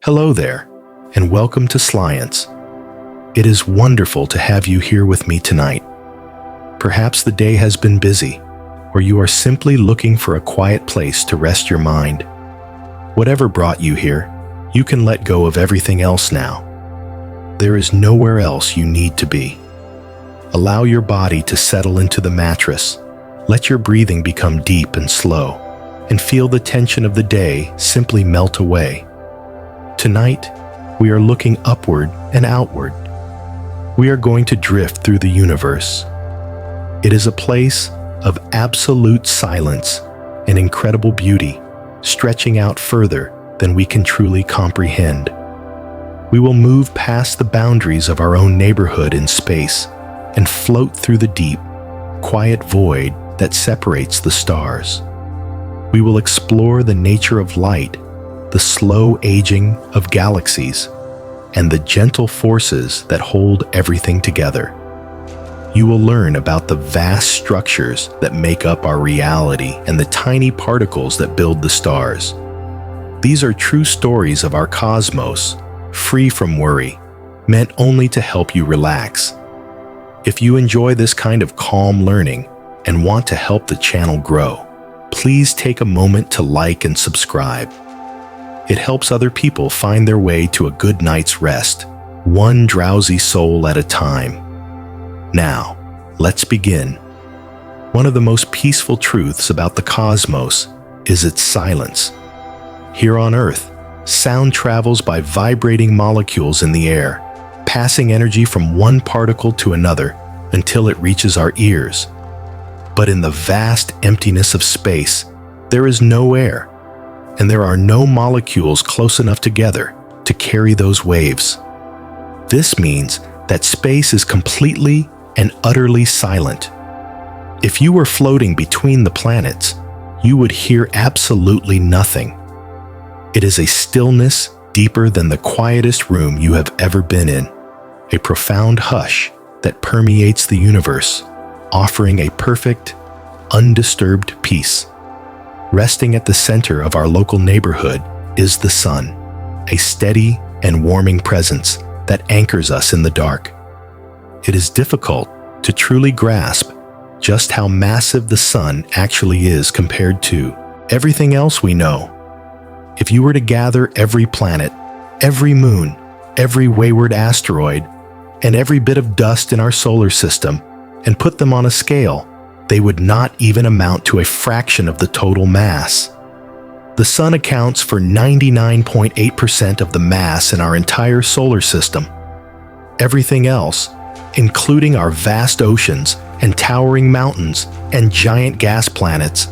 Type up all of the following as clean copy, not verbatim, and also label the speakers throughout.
Speaker 1: Hello there, and welcome to Slience. It is wonderful to have you here with me tonight. Perhaps the day has been busy, or you are simply looking for a quiet place to rest your mind. Whatever brought you here, you can let go of everything else now. There is nowhere else you need to be. Allow your body to settle into the mattress. Let your breathing become deep and slow, and feel the tension of the day simply melt away. Tonight, we are looking upward and outward. We are going to drift through the universe. It is a place of absolute silence and incredible beauty, stretching out further than we can truly comprehend. We will move past the boundaries of our own neighborhood in space and float through the deep, quiet void that separates the stars. We will explore the nature of light, the slow aging of galaxies, and the gentle forces that hold everything together. You will learn about the vast structures that make up our reality and the tiny particles that build the stars. These are true stories of our cosmos, free from worry, meant only to help you relax. If you enjoy this kind of calm learning and want to help the channel grow, please take a moment to like and subscribe. It helps other people find their way to a good night's rest, one drowsy soul at a time. Now, let's begin. One of the most peaceful truths about the cosmos is its silence. Here on Earth, sound travels by vibrating molecules in the air, passing energy from one particle to another until it reaches our ears. But in the vast emptiness of space, there is no air, and there are no molecules close enough together to carry those waves. This means that space is completely and utterly silent. If you were floating between the planets, you would hear absolutely nothing. It is a stillness deeper than the quietest room you have ever been in, a profound hush that permeates the universe, offering a perfect, undisturbed peace. Resting at the center of our local neighborhood is the sun, a steady and warming presence that anchors us in the dark. It is difficult to truly grasp just how massive the sun actually is compared to everything else we know. If you were to gather every planet, every moon, every wayward asteroid, and every bit of dust in our solar system and put them on a scale, they would not even amount to a fraction of the total mass. The sun accounts for 99.8% of the mass in our entire solar system. Everything else, including our vast oceans and towering mountains and giant gas planets,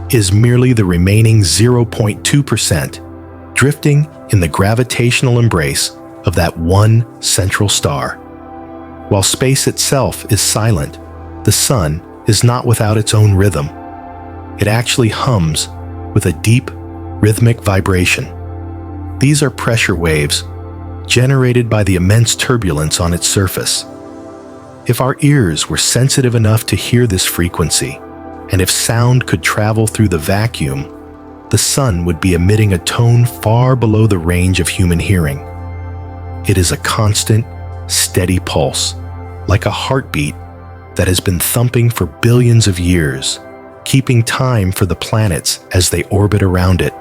Speaker 1: is merely the remaining 0.2%, drifting in the gravitational embrace of that one central star. While space itself is silent, the sun is not without its own rhythm. It actually hums with a deep, rhythmic vibration. These are pressure waves generated by the immense turbulence on its surface. If our ears were sensitive enough to hear this frequency, and if sound could travel through the vacuum, the sun would be emitting a tone far below the range of human hearing. It is a constant, steady pulse, like a heartbeat that has been thumping for billions of years, keeping time for the planets as they orbit around it.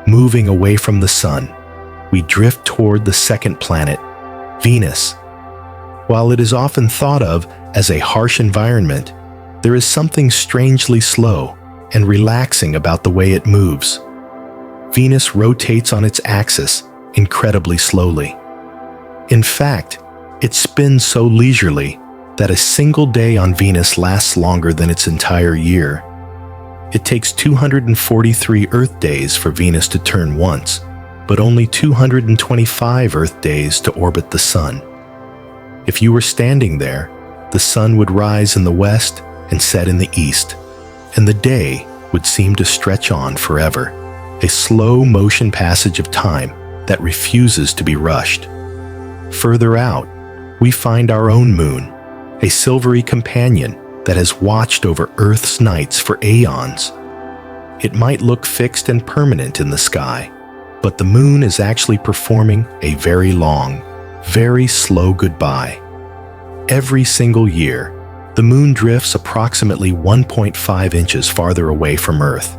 Speaker 1: Moving away from the sun, we drift toward the second planet, Venus. While it is often thought of as a harsh environment, there is something strangely slow and relaxing about the way it moves. Venus rotates on its axis incredibly slowly. In fact, it spins so leisurely that a single day on Venus lasts longer than its entire year. It takes 243 Earth days for Venus to turn once, but only 225 Earth days to orbit the sun. If you were standing there, the sun would rise in the west and set in the east, and the day would seem to stretch on forever, a slow motion passage of time that refuses to be rushed. Further out, we find our own moon, a silvery companion that has watched over Earth's nights for aeons. It might look fixed and permanent in the sky, But the moon is actually performing a very long, very slow goodbye. Every single year, the moon drifts approximately 1.5 inches farther away from Earth.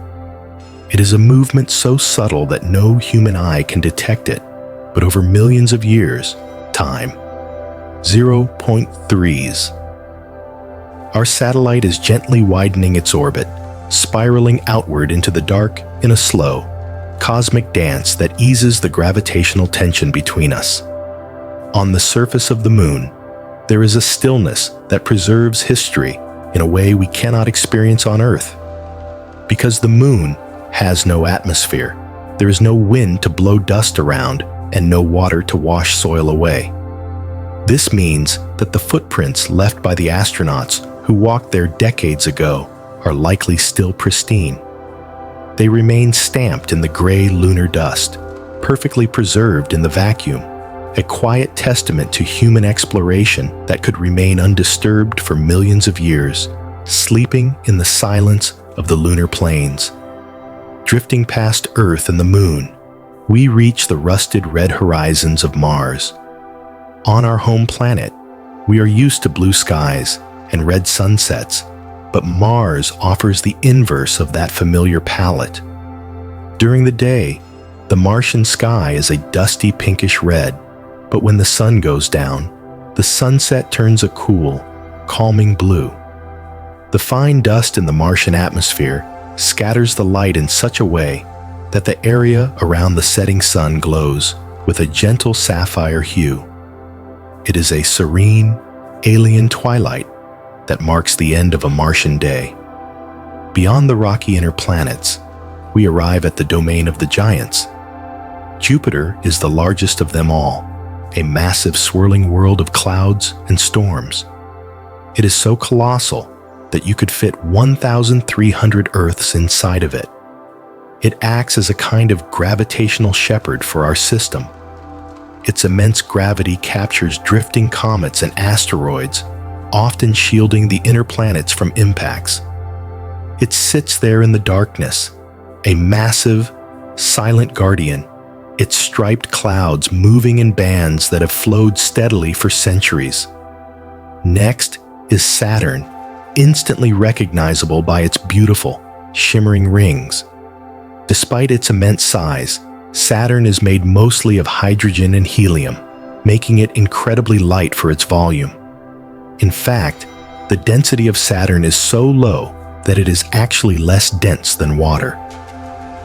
Speaker 1: It is a movement so subtle that no human eye can detect it, but over millions of years, time. 0.3s. Our satellite is gently widening its orbit, spiraling outward into the dark in a slow, cosmic dance that eases the gravitational tension between us. On the surface of the moon, there is a stillness that preserves history in a way we cannot experience on Earth. Because the moon has no atmosphere, there is no wind to blow dust around and no water to wash soil away. This means that the footprints left by the astronauts who walked there decades ago are likely still pristine. They remain stamped in the gray lunar dust, perfectly preserved in the vacuum, a quiet testament to human exploration that could remain undisturbed for millions of years, sleeping in the silence of the lunar plains. Drifting past Earth and the moon, we reach the rusted red horizons of Mars. On our home planet, we are used to blue skies and red sunsets, but Mars offers the inverse of that familiar palette. During the day, the Martian sky is a dusty pinkish red, but when the sun goes down, the sunset turns a cool, calming blue. The fine dust in the Martian atmosphere scatters the light in such a way that the area around the setting sun glows with a gentle sapphire hue. It is a serene, alien twilight that marks the end of a Martian day. Beyond the rocky inner planets, we arrive at the domain of the giants. Jupiter is the largest of them all, a massive swirling world of clouds and storms. It is so colossal that you could fit 1,300 Earths inside of it. It acts as a kind of gravitational shepherd for our system. Its immense gravity captures drifting comets and asteroids, often shielding the inner planets from impacts. It sits there in the darkness, a massive, silent guardian, its striped clouds moving in bands that have flowed steadily for centuries. Next is Saturn, instantly recognizable by its beautiful, shimmering rings. Despite its immense size, Saturn is made mostly of hydrogen and helium, making it incredibly light for its volume. In fact, the density of Saturn is so low that it is actually less dense than water.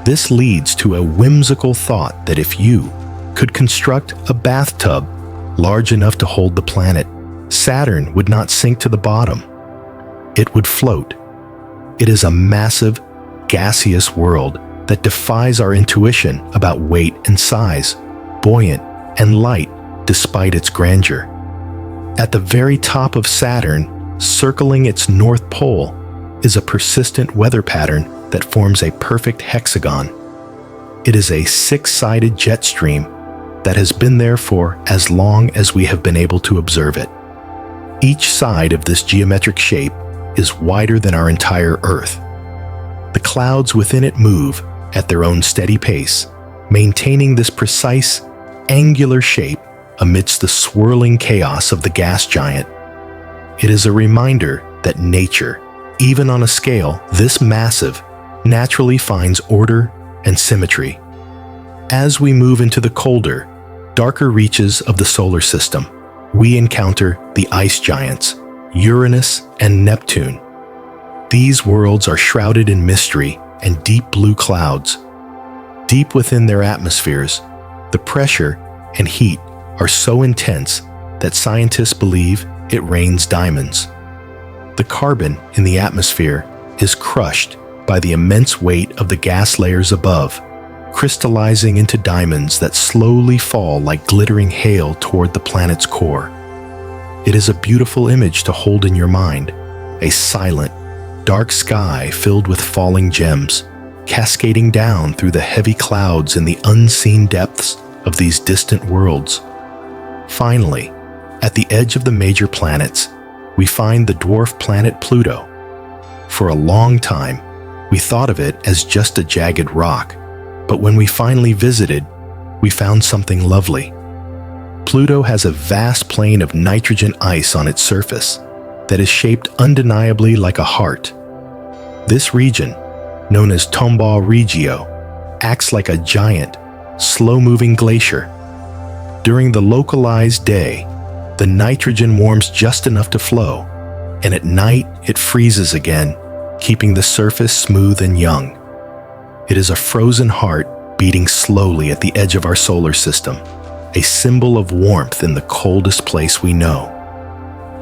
Speaker 1: This leads to a whimsical thought that if you could construct a bathtub large enough to hold the planet, Saturn would not sink to the bottom. It would float. It is a massive, gaseous world that defies our intuition about weight and size, buoyant and light despite its grandeur. At the very top of Saturn, circling its north pole, is a persistent weather pattern that forms a perfect hexagon. It is a six-sided jet stream that has been there for as long as we have been able to observe it. Each side of this geometric shape is wider than our entire Earth. The clouds within it move at their own steady pace, maintaining this precise, angular shape amidst the swirling chaos of the gas giant. It is a reminder that nature, even on a scale this massive, naturally finds order and symmetry. As we move into the colder, darker reaches of the solar system, we encounter the ice giants, Uranus and Neptune. These worlds are shrouded in mystery and deep blue clouds. Deep within their atmospheres, the pressure and heat are so intense that scientists believe it rains diamonds. The carbon in the atmosphere is crushed by the immense weight of the gas layers above, crystallizing into diamonds that slowly fall like glittering hail toward the planet's core. It is a beautiful image to hold in your mind, a silent, dark sky filled with falling gems, cascading down through the heavy clouds in the unseen depths of these distant worlds. Finally, at the edge of the major planets, we find the dwarf planet Pluto. For a long time, we thought of it as just a jagged rock, But when we finally visited, we found something lovely. Pluto has a vast plain of nitrogen ice on its surface that is shaped undeniably like a heart. This region, known as Tombaugh Regio, acts like a giant, slow-moving glacier. During the localized day, the nitrogen warms just enough to flow, and at night it freezes again, keeping the surface smooth and young. It is a frozen heart beating slowly at the edge of our solar system, a symbol of warmth in the coldest place we know.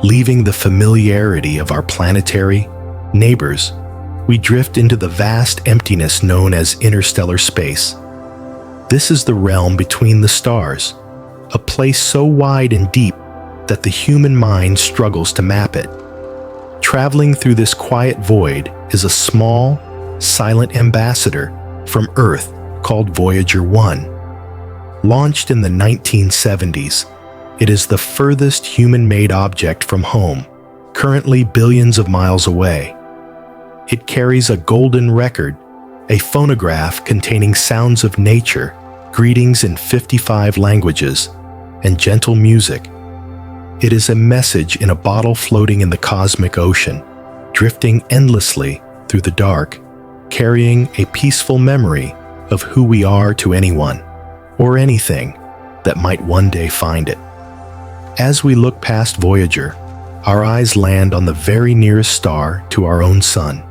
Speaker 1: Leaving the familiarity of our planetary neighbors, we drift into the vast emptiness known as interstellar space. This is the realm between the stars, a place so wide and deep that the human mind struggles to map it. Traveling through this quiet void is a small, silent ambassador from Earth called Voyager 1. Launched in the 1970s, it is the furthest human-made object from home, currently billions of miles away. It carries a golden record, a phonograph containing sounds of nature, greetings in 55 languages, and gentle music. It is a message in a bottle floating in the cosmic ocean, drifting endlessly through the dark, carrying a peaceful memory of who we are to anyone, or anything, that might one day find it. As we look past Voyager, our eyes land on the very nearest star to our own sun,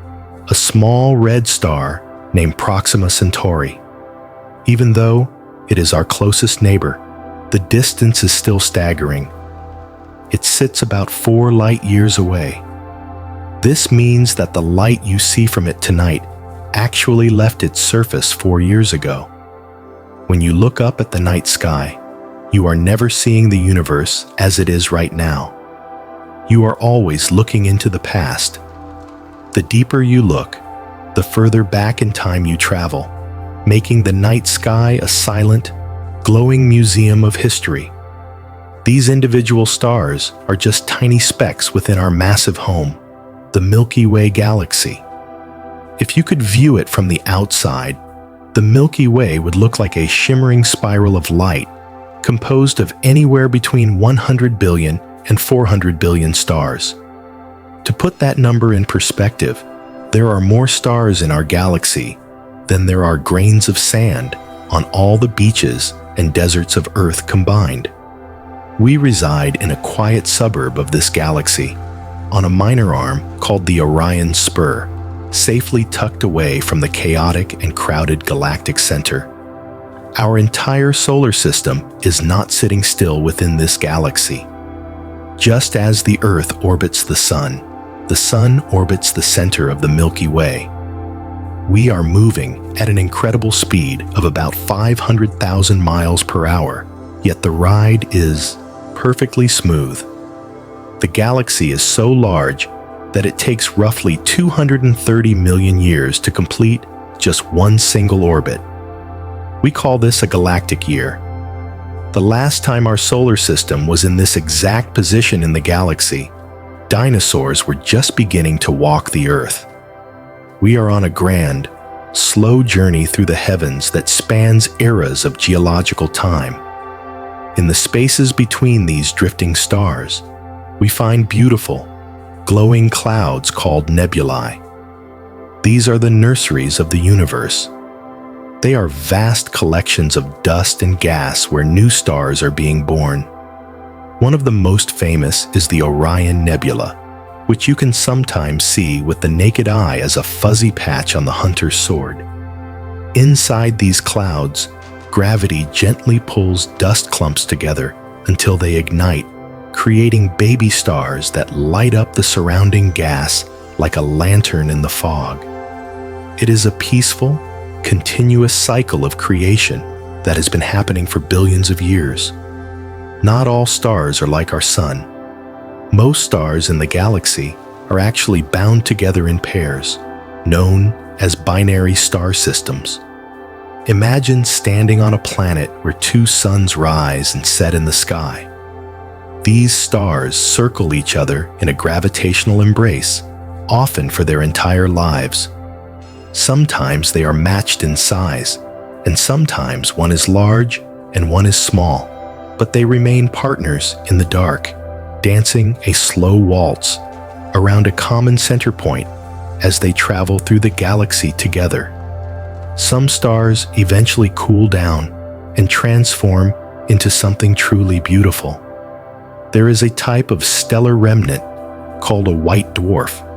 Speaker 1: a small red star named Proxima Centauri. Even though it is our closest neighbor, the distance is still staggering. It sits about 4 light years away. This means that the light you see from it tonight actually left its surface 4 years ago. When you look up at the night sky, you are never seeing the universe as it is right now. You are always looking into the past. The deeper you look, the further back in time you travel, making the night sky a silent, glowing museum of history. These individual stars are just tiny specks within our massive home, the Milky Way galaxy. If you could view it from the outside, the Milky Way would look like a shimmering spiral of light, composed of anywhere between 100 billion and 400 billion stars. To put that number in perspective, there are more stars in our galaxy than there are grains of sand on all the beaches and deserts of Earth combined. We reside in a quiet suburb of this galaxy, on a minor arm called the Orion Spur, safely tucked away from the chaotic and crowded galactic center. Our entire solar system is not sitting still within this galaxy. Just as the Earth orbits the Sun orbits the center of the Milky Way. We are moving at an incredible speed of about 500,000 miles per hour, yet the ride is perfectly smooth. The galaxy is so large that it takes roughly 230 million years to complete just one single orbit. We call this a galactic year. The last time our solar system was in this exact position in the galaxy, dinosaurs were just beginning to walk the Earth. We are on a grand, slow journey through the heavens that spans eras of geological time. In the spaces between these drifting stars, we find beautiful, glowing clouds called nebulae. These are the nurseries of the universe. They are vast collections of dust and gas where new stars are being born. One of the most famous is the Orion Nebula, which you can sometimes see with the naked eye as a fuzzy patch on the hunter's sword. Inside these clouds, gravity gently pulls dust clumps together until they ignite, creating baby stars that light up the surrounding gas like a lantern in the fog. It is a peaceful, continuous cycle of creation that has been happening for billions of years. Not all stars are like our sun. Most stars in the galaxy are actually bound together in pairs, known as binary star systems. Imagine standing on a planet where two suns rise and set in the sky. These stars circle each other in a gravitational embrace, often for their entire lives. Sometimes they are matched in size, and sometimes one is large and one is small, but they remain partners in the dark, dancing a slow waltz around a common center point as they travel through the galaxy together. Some stars eventually cool down and transform into something truly beautiful. There is a type of stellar remnant called a white dwarf.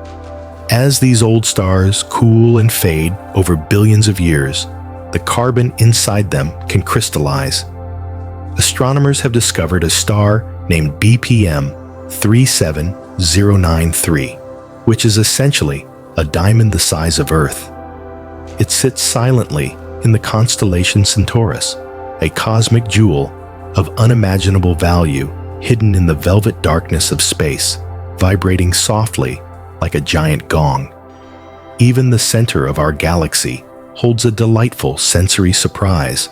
Speaker 1: As these old stars cool and fade over billions of years, the carbon inside them can crystallize. Astronomers have discovered a star named BPM 37093, which is essentially a diamond the size of Earth. It sits silently in the constellation Centaurus, a cosmic jewel of unimaginable value hidden in the velvet darkness of space, vibrating softly like a giant gong. Even the center of our galaxy holds a delightful sensory surprise.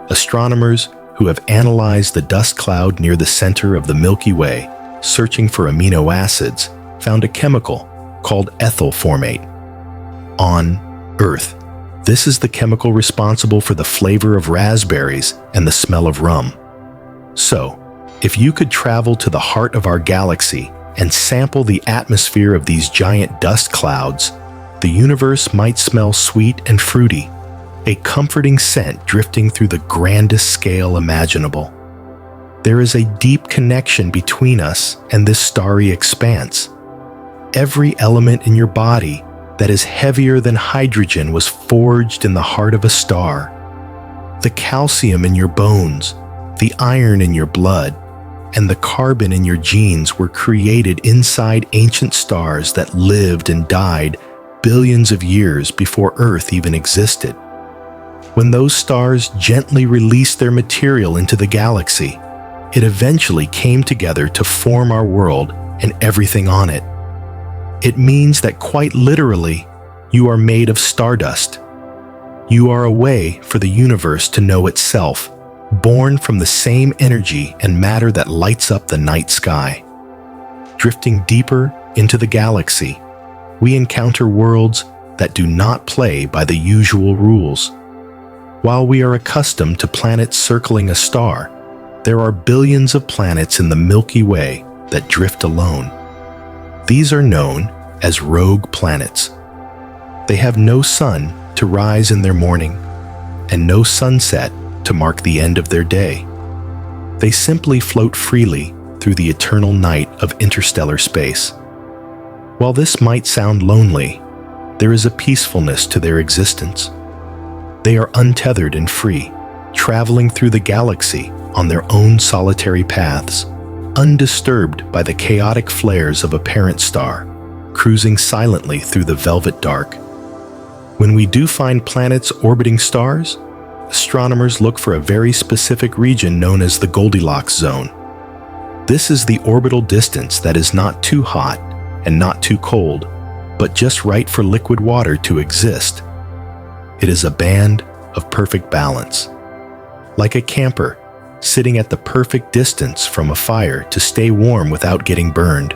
Speaker 1: Astronomers who have analyzed the dust cloud near the center of the Milky Way, searching for amino acids, found a chemical called ethyl formate. On Earth, this is the chemical responsible for the flavor of raspberries and the smell of rum. So, if you could travel to the heart of our galaxy and sample the atmosphere of these giant dust clouds, the universe might smell sweet and fruity, a comforting scent drifting through the grandest scale imaginable. There is a deep connection between us and this starry expanse. Every element in your body that is heavier than hydrogen was forged in the heart of a star. The calcium in your bones, the iron in your blood, and the carbon in your genes were created inside ancient stars that lived and died billions of years before Earth even existed. When those stars gently released their material into the galaxy, it eventually came together to form our world and everything on it. It means that quite literally, you are made of stardust. You are a way for the universe to know itself, born from the same energy and matter that lights up the night sky. Drifting deeper into the galaxy, we encounter worlds that do not play by the usual rules. While we are accustomed to planets circling a star, there are billions of planets in the Milky Way that drift alone. These are known as rogue planets. They have no sun to rise in their morning and no sunset to mark the end of their day. They simply float freely through the eternal night of interstellar space. While this might sound lonely, there is a peacefulness to their existence. They are untethered and free, traveling through the galaxy on their own solitary paths, undisturbed by the chaotic flares of a parent star, cruising silently through the velvet dark. When we do find planets orbiting stars, astronomers look for a very specific region known as the Goldilocks zone. This is the orbital distance that is not too hot and not too cold, but just right for liquid water to exist. It is a band of perfect balance. Like a camper, sitting at the perfect distance from a fire to stay warm without getting burned,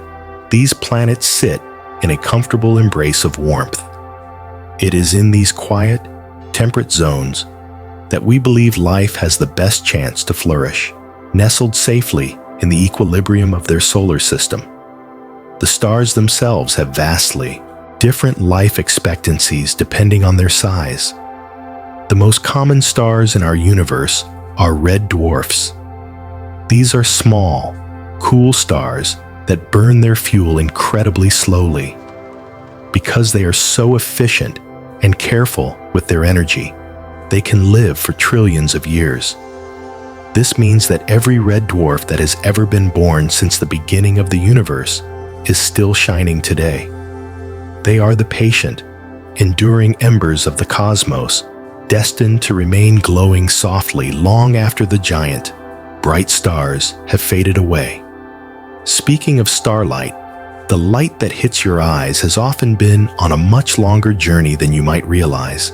Speaker 1: these planets sit in a comfortable embrace of warmth. It is in these quiet, temperate zones that we believe life has the best chance to flourish, nestled safely in the equilibrium of their solar system. The stars themselves have vastly different life expectancies depending on their size. The most common stars in our universe are red dwarfs. These are small, cool stars that burn their fuel incredibly slowly. Because they are so efficient and careful with their energy, they can live for trillions of years. This means that every red dwarf that has ever been born since the beginning of the universe is still shining today. They are the patient, enduring embers of the cosmos, destined to remain glowing softly long after the giant, bright stars have faded away. Speaking of starlight, the light that hits your eyes has often been on a much longer journey than you might realize.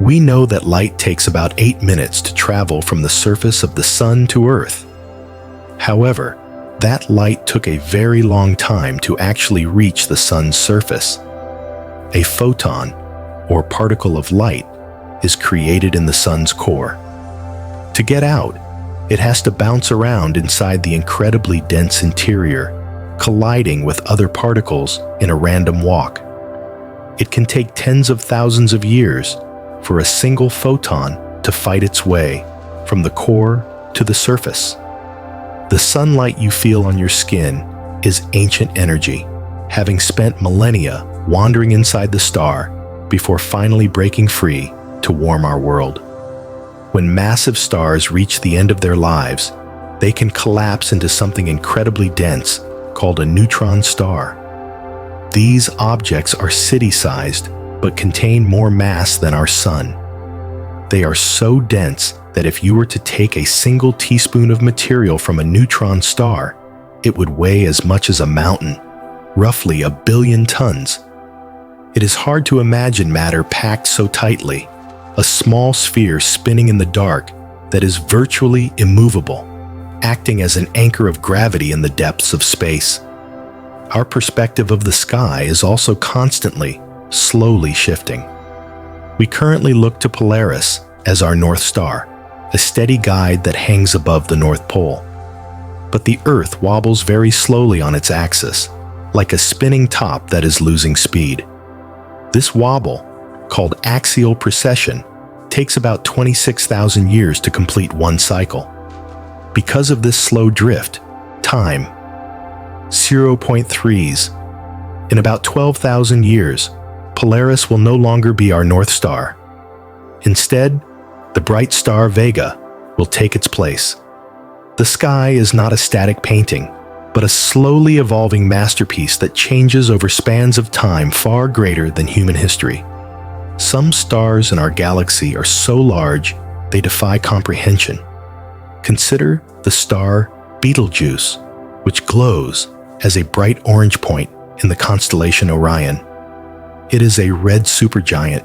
Speaker 1: We know that light takes about 8 minutes to travel from the surface of the sun to Earth. However, that light took a very long time to actually reach the sun's surface. A photon, or particle of light, is created in the sun's core. To get out, it has to bounce around inside the incredibly dense interior, colliding with other particles in a random walk. It can take tens of thousands of years for a single photon to fight its way from the core to the surface. The sunlight you feel on your skin is ancient energy, having spent millennia wandering inside the star before finally breaking free to warm our world. When massive stars reach the end of their lives, they can collapse into something incredibly dense called a neutron star. These objects are city-sized, but contain more mass than our sun. They are so dense that if you were to take a single teaspoon of material from a neutron star, it would weigh as much as a mountain, roughly 1 billion tons. It is hard to imagine matter packed so tightly, a small sphere spinning in the dark that is virtually immovable, acting as an anchor of gravity in the depths of space. Our perspective of the sky is also constantly, slowly shifting. We currently look to Polaris as our North Star, a steady guide that hangs above the North Pole. But the Earth wobbles very slowly on its axis, like a spinning top that is losing speed. This wobble, called axial precession, takes about 26,000 years to complete one cycle. Because of this slow drift, time, 0.3s. In about 12,000 years, Polaris will no longer be our North Star. Instead, the bright star Vega will take its place. The sky is not a static painting, but a slowly evolving masterpiece that changes over spans of time far greater than human history. Some stars in our galaxy are so large they defy comprehension. Consider the star Betelgeuse, which glows as a bright orange point in the constellation Orion. It is a red supergiant.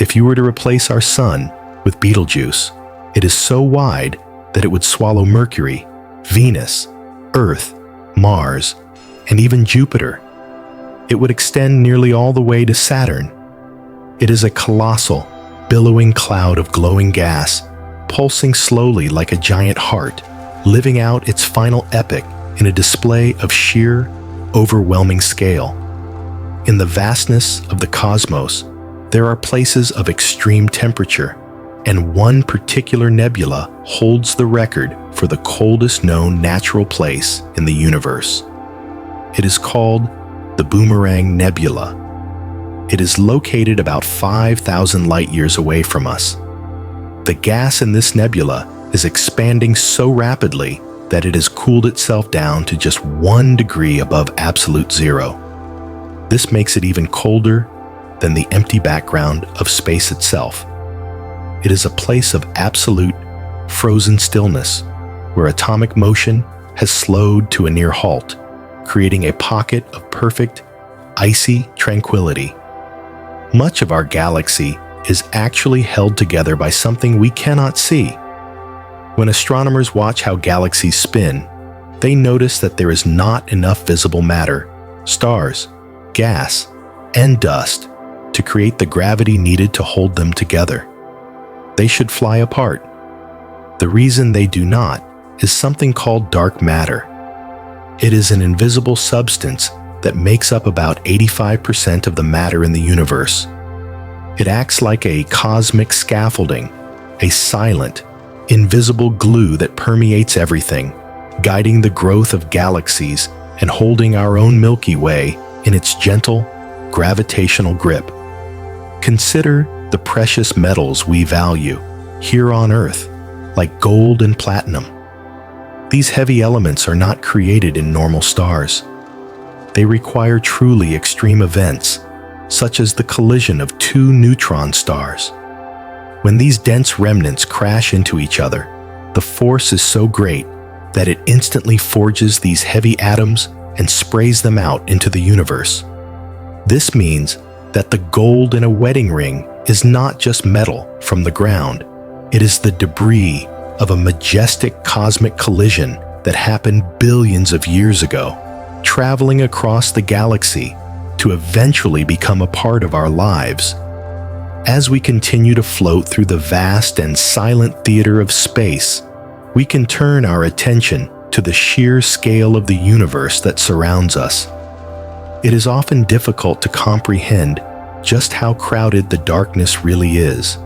Speaker 1: If you were to replace our sun with Betelgeuse, it is so wide that it would swallow Mercury, Venus, Earth, Mars, and even Jupiter. It would extend nearly all the way to Saturn. It is a colossal, billowing cloud of glowing gas, pulsing slowly like a giant heart, living out its final epic in a display of sheer, overwhelming scale. In the vastness of the cosmos, there are places of extreme temperature, and one particular nebula holds the record for the coldest known natural place in the universe. It is called the Boomerang Nebula. It is located about 5,000 light-years away from us. The gas in this nebula is expanding so rapidly that it has cooled itself down to just 1 degree above absolute zero. This makes it even colder than the empty background of space itself. It is a place of absolute, frozen stillness, where atomic motion has slowed to a near halt, creating a pocket of perfect, icy tranquility. Much of our galaxy is actually held together by something we cannot see. When astronomers watch how galaxies spin, they notice that there is not enough visible matter, stars, gas, and dust to create the gravity needed to hold them together. They should fly apart. The reason they do not is something called dark matter. It is an invisible substance that makes up about 85% of the matter in the universe. It acts like a cosmic scaffolding, a silent, invisible glue that permeates everything, guiding the growth of galaxies and holding our own Milky Way in its gentle, gravitational grip. Consider the precious metals we value here on Earth, like gold and platinum. These heavy elements are not created in normal stars. They require truly extreme events, such as the collision of 2 neutron stars. When these dense remnants crash into each other, the force is so great that it instantly forges these heavy atoms and sprays them out into the universe. This means that the gold in a wedding ring is not just metal from the ground. It is the debris of a majestic cosmic collision that happened billions of years ago, traveling across the galaxy to eventually become a part of our lives. As we continue to float through the vast and silent theater of space, we can turn our attention to the sheer scale of the universe that surrounds us. It is often difficult to comprehend just how crowded the darkness really is.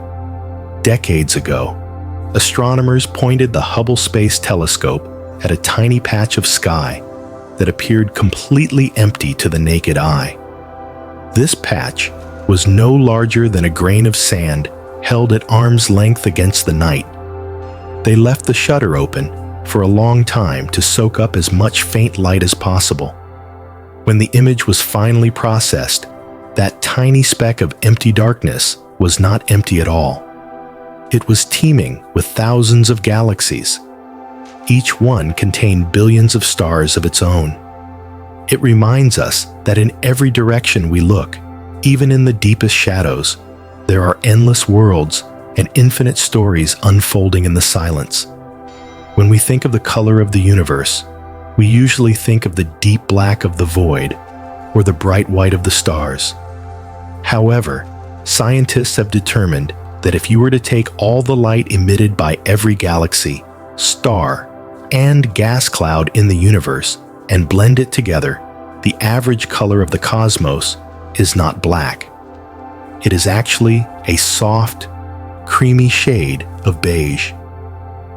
Speaker 1: Decades ago, astronomers pointed the Hubble Space Telescope at a tiny patch of sky that appeared completely empty to the naked eye. This patch was no larger than a grain of sand held at arm's length against the night. They left the shutter open for a long time to soak up as much faint light as possible. When the image was finally processed, that tiny speck of empty darkness was not empty at all. It was teeming with thousands of galaxies. Each one contained billions of stars of its own. It reminds us that in every direction we look, even in the deepest shadows, there are endless worlds and infinite stories unfolding in the silence. When we think of the color of the universe, we usually think of the deep black of the void or the bright white of the stars. However, scientists have determined that if you were to take all the light emitted by every galaxy, star, and gas cloud in the universe and blend it together, the average color of the cosmos is not black. It is actually a soft, creamy shade of beige.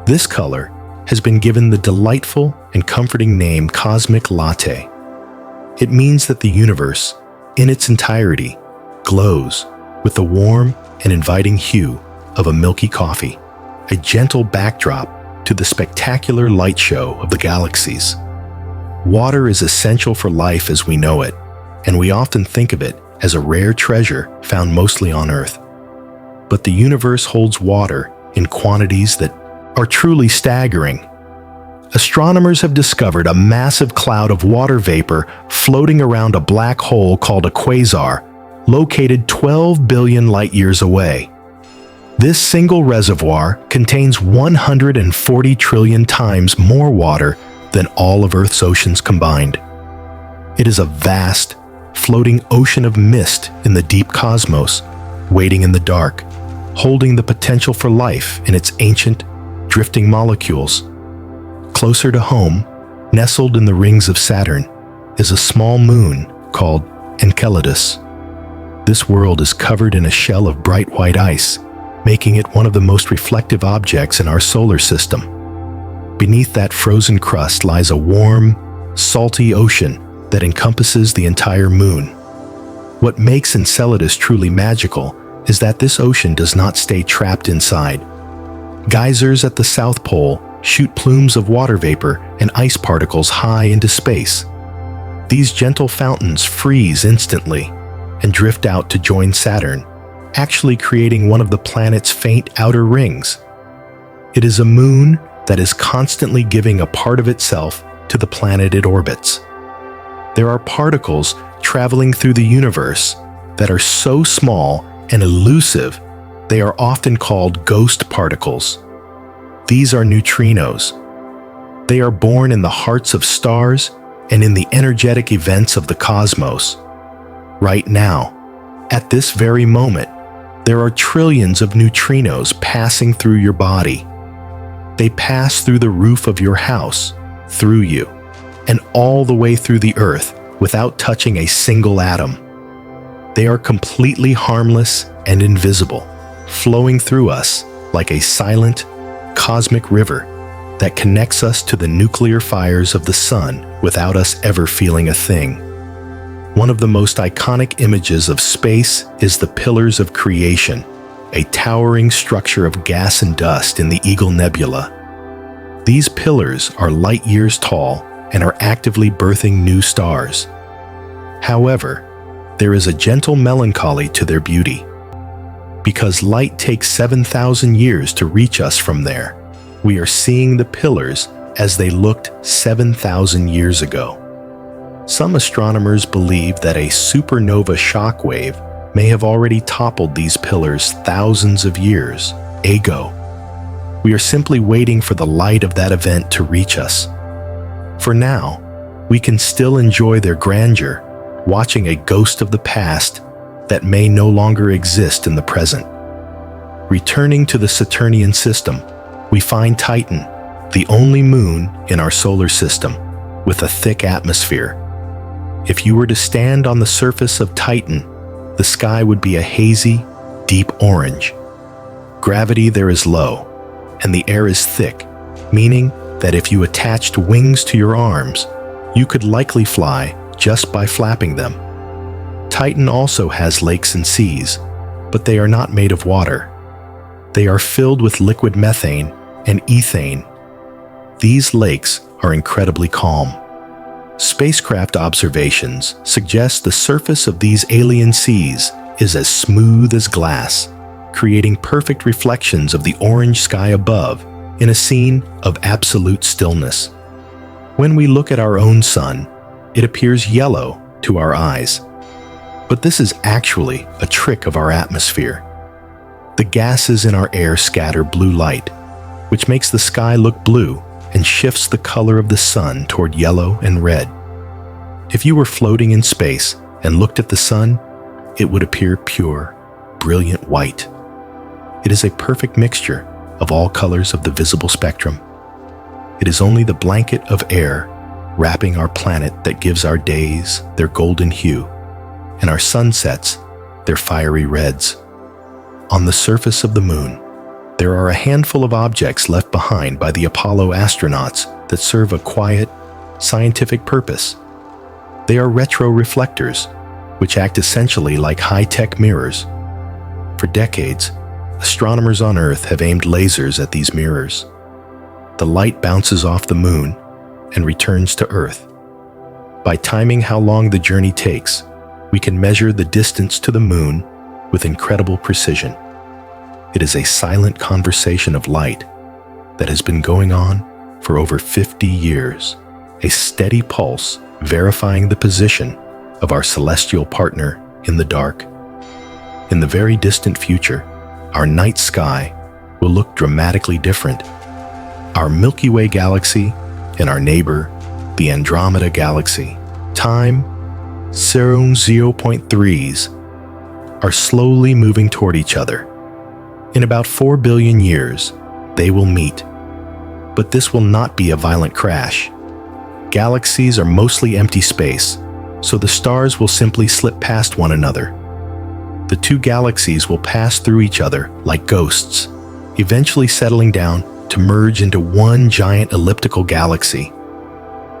Speaker 1: This color has been given the delightful and comforting name cosmic latte. It means that the universe, in its entirety, glows with the warm and inviting hue of a milky coffee, a gentle backdrop to the spectacular light show of the galaxies. Water is essential for life as we know it, and we often think of it as a rare treasure found mostly on Earth. But the universe holds water in quantities that are truly staggering. Astronomers have discovered a massive cloud of water vapor floating around a black hole called a quasar, located 12 billion light-years away. This single reservoir contains 140 trillion times more water than all of Earth's oceans combined. It is a vast, floating ocean of mist in the deep cosmos, waiting in the dark, holding the potential for life in its ancient, drifting molecules. Closer to home, nestled in the rings of Saturn, is a small moon called Enceladus. This world is covered in a shell of bright white ice, making it one of the most reflective objects in our solar system. Beneath that frozen crust lies a warm, salty ocean that encompasses the entire moon. What makes Enceladus truly magical is that this ocean does not stay trapped inside. Geysers at the South Pole shoot plumes of water vapor and ice particles high into space. These gentle fountains freeze instantly and drift out to join Saturn, actually creating one of the planet's faint outer rings. It is a moon that is constantly giving a part of itself to the planet it orbits. There are particles traveling through the universe that are so small and elusive, they are often called ghost particles. These are neutrinos. They are born in the hearts of stars and in the energetic events of the cosmos. Right now, at this very moment, there are trillions of neutrinos passing through your body. They pass through the roof of your house, through you, and all the way through the Earth without touching a single atom. They are completely harmless and invisible, flowing through us like a silent, cosmic river that connects us to the nuclear fires of the sun without us ever feeling a thing. One of the most iconic images of space is the Pillars of Creation, a towering structure of gas and dust in the Orion Nebula. These pillars are light years tall and are actively birthing new stars. However, there is a gentle melancholy to their beauty. Because light takes 7,000 years to reach us from there, we are seeing the pillars as they looked 7,000 years ago. Some astronomers believe that a supernova shockwave may have already toppled these pillars thousands of years ago. We are simply waiting for the light of that event to reach us. For now, we can still enjoy their grandeur, watching a ghost of the past that may no longer exist in the present. Returning to the Saturnian system, we find Titan, the only moon in our solar system, with a thick atmosphere. If you were to stand on the surface of Titan, the sky would be a hazy, deep orange. Gravity there is low, and the air is thick, meaning that if you attached wings to your arms, you could likely fly just by flapping them. Titan also has lakes and seas, but they are not made of water. They are filled with liquid methane and ethane. These lakes are incredibly calm. Spacecraft observations suggest the surface of these alien seas is as smooth as glass, creating perfect reflections of the orange sky above in a scene of absolute stillness. When we look at our own sun, it appears yellow to our eyes. But this is actually a trick of our atmosphere. The gases in our air scatter blue light, which makes the sky look blue and shifts the color of the sun toward yellow and red. If you were floating in space and looked at the sun, it would appear pure, brilliant white. It is a perfect mixture of all colors of the visible spectrum. It is only the blanket of air wrapping our planet that gives our days their golden hue and our sunsets their fiery reds. On the surface of the moon, there are a handful of objects left behind by the Apollo astronauts that serve a quiet, scientific purpose. They are retroreflectors, which act essentially like high-tech mirrors. For decades, astronomers on Earth have aimed lasers at these mirrors. The light bounces off the moon and returns to Earth. By timing how long the journey takes, we can measure the distance to the moon with incredible precision. It is a silent conversation of light that has been going on for over 50 years, a steady pulse verifying the position of our celestial partner in the dark. In the very distant future, our night sky will look dramatically different. Our Milky Way galaxy and our neighbor, the Andromeda galaxy, time 0.3s, are slowly moving toward each other. In about 4 billion years, they will meet. But this will not be a violent crash. Galaxies are mostly empty space, so the stars will simply slip past one another. The two galaxies will pass through each other like ghosts, eventually settling down to merge into one giant elliptical galaxy.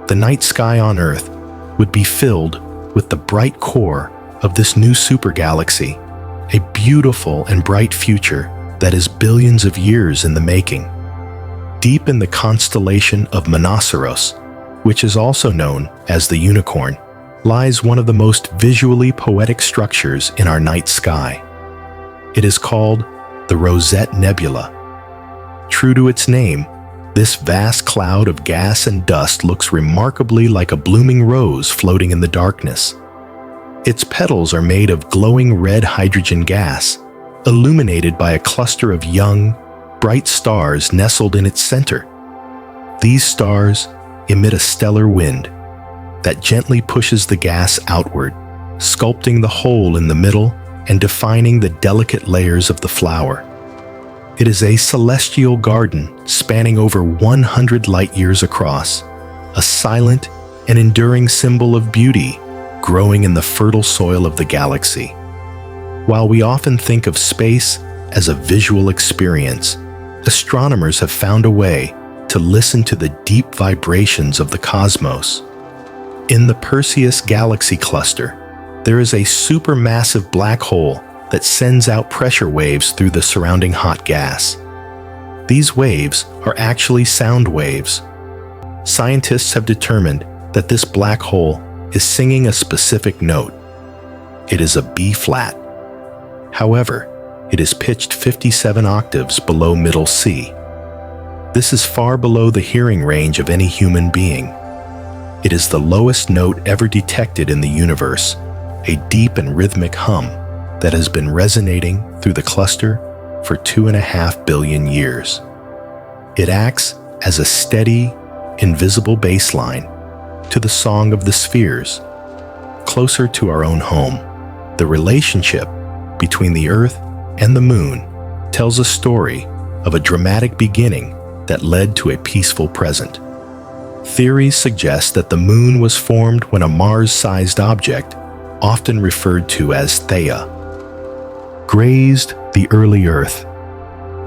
Speaker 1: The night sky on Earth would be filled with the bright core of this new supergalaxy, a beautiful and bright future that is billions of years in the making. Deep in the constellation of Monoceros, which is also known as the unicorn, lies one of the most visually poetic structures in our night sky. It is called the Rosette Nebula. True to its name, this vast cloud of gas and dust looks remarkably like a blooming rose floating in the darkness. Its petals are made of glowing red hydrogen gas, illuminated by a cluster of young, bright stars nestled in its center. These stars emit a stellar wind that gently pushes the gas outward, sculpting the hole in the middle and defining the delicate layers of the flower. It is a celestial garden spanning over 100 light years across, a silent and enduring symbol of beauty growing in the fertile soil of the galaxy. While we often think of space as a visual experience, astronomers have found a way to listen to the deep vibrations of the cosmos. In the Perseus galaxy cluster, there is a supermassive black hole that sends out pressure waves through the surrounding hot gas. These waves are actually sound waves. Scientists have determined that this black hole is singing a specific note. It is a B-flat. However, it is pitched 57 octaves below middle C. This is far below the hearing range of any human being. It is the lowest note ever detected in the universe, a deep and rhythmic hum that has been resonating through the cluster for 2.5 billion years. It acts as a steady, invisible bass line to the song of the spheres, closer to our own home. The relationship between the Earth and the Moon tells a story of a dramatic beginning that led to a peaceful present. Theories suggest that the Moon was formed when a Mars-sized object, often referred to as Theia, grazed the early Earth.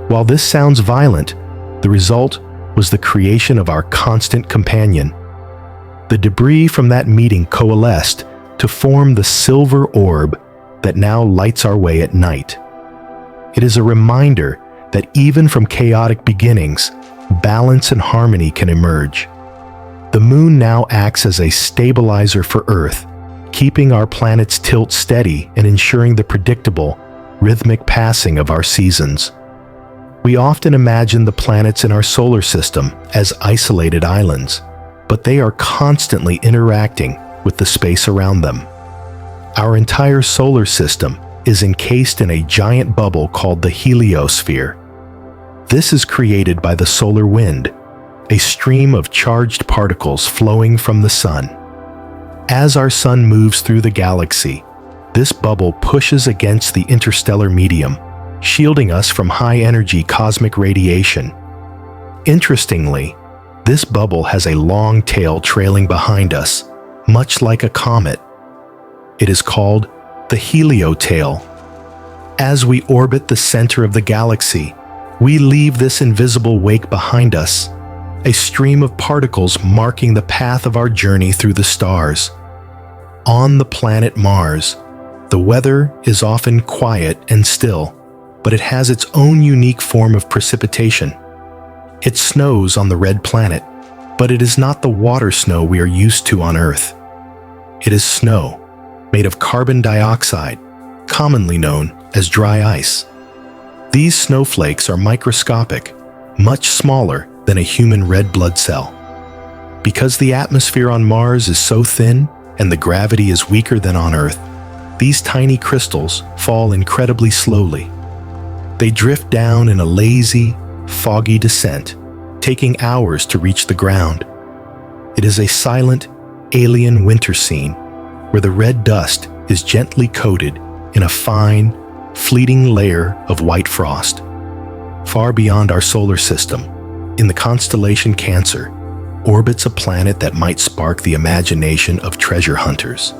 Speaker 1: While this sounds violent, the result was the creation of our constant companion. The debris from that meeting coalesced to form the silver orb that now lights our way at night. It is a reminder that even from chaotic beginnings, balance and harmony can emerge. The Moon now acts as a stabilizer for Earth, keeping our planet's tilt steady and ensuring the predictable, rhythmic passing of our seasons. We often imagine the planets in our solar system as isolated islands, but they are constantly interacting with the space around them. Our entire solar system is encased in a giant bubble called the heliosphere. This is created by the solar wind, a stream of charged particles flowing from the sun. As our sun moves through the galaxy, this bubble pushes against the interstellar medium, shielding us from high-energy cosmic radiation. Interestingly, this bubble has a long tail trailing behind us, much like a comet. It is called the heliotail. As we orbit the center of the galaxy, we leave this invisible wake behind us, a stream of particles marking the path of our journey through the stars. On the planet Mars, the weather is often quiet and still, but it has its own unique form of precipitation. It snows on the red planet, but it is not the water snow we are used to on Earth. It is snow, made of carbon dioxide, commonly known as dry ice. These snowflakes are microscopic, much smaller than a human red blood cell. Because the atmosphere on Mars is so thin and the gravity is weaker than on Earth, these tiny crystals fall incredibly slowly. They drift down in a lazy, foggy descent, taking hours to reach the ground. It is a silent, alien winter scene where the red dust is gently coated in a fine, fleeting layer of white frost. Far beyond our solar system, in the constellation Cancer, orbits a planet that might spark the imagination of treasure hunters.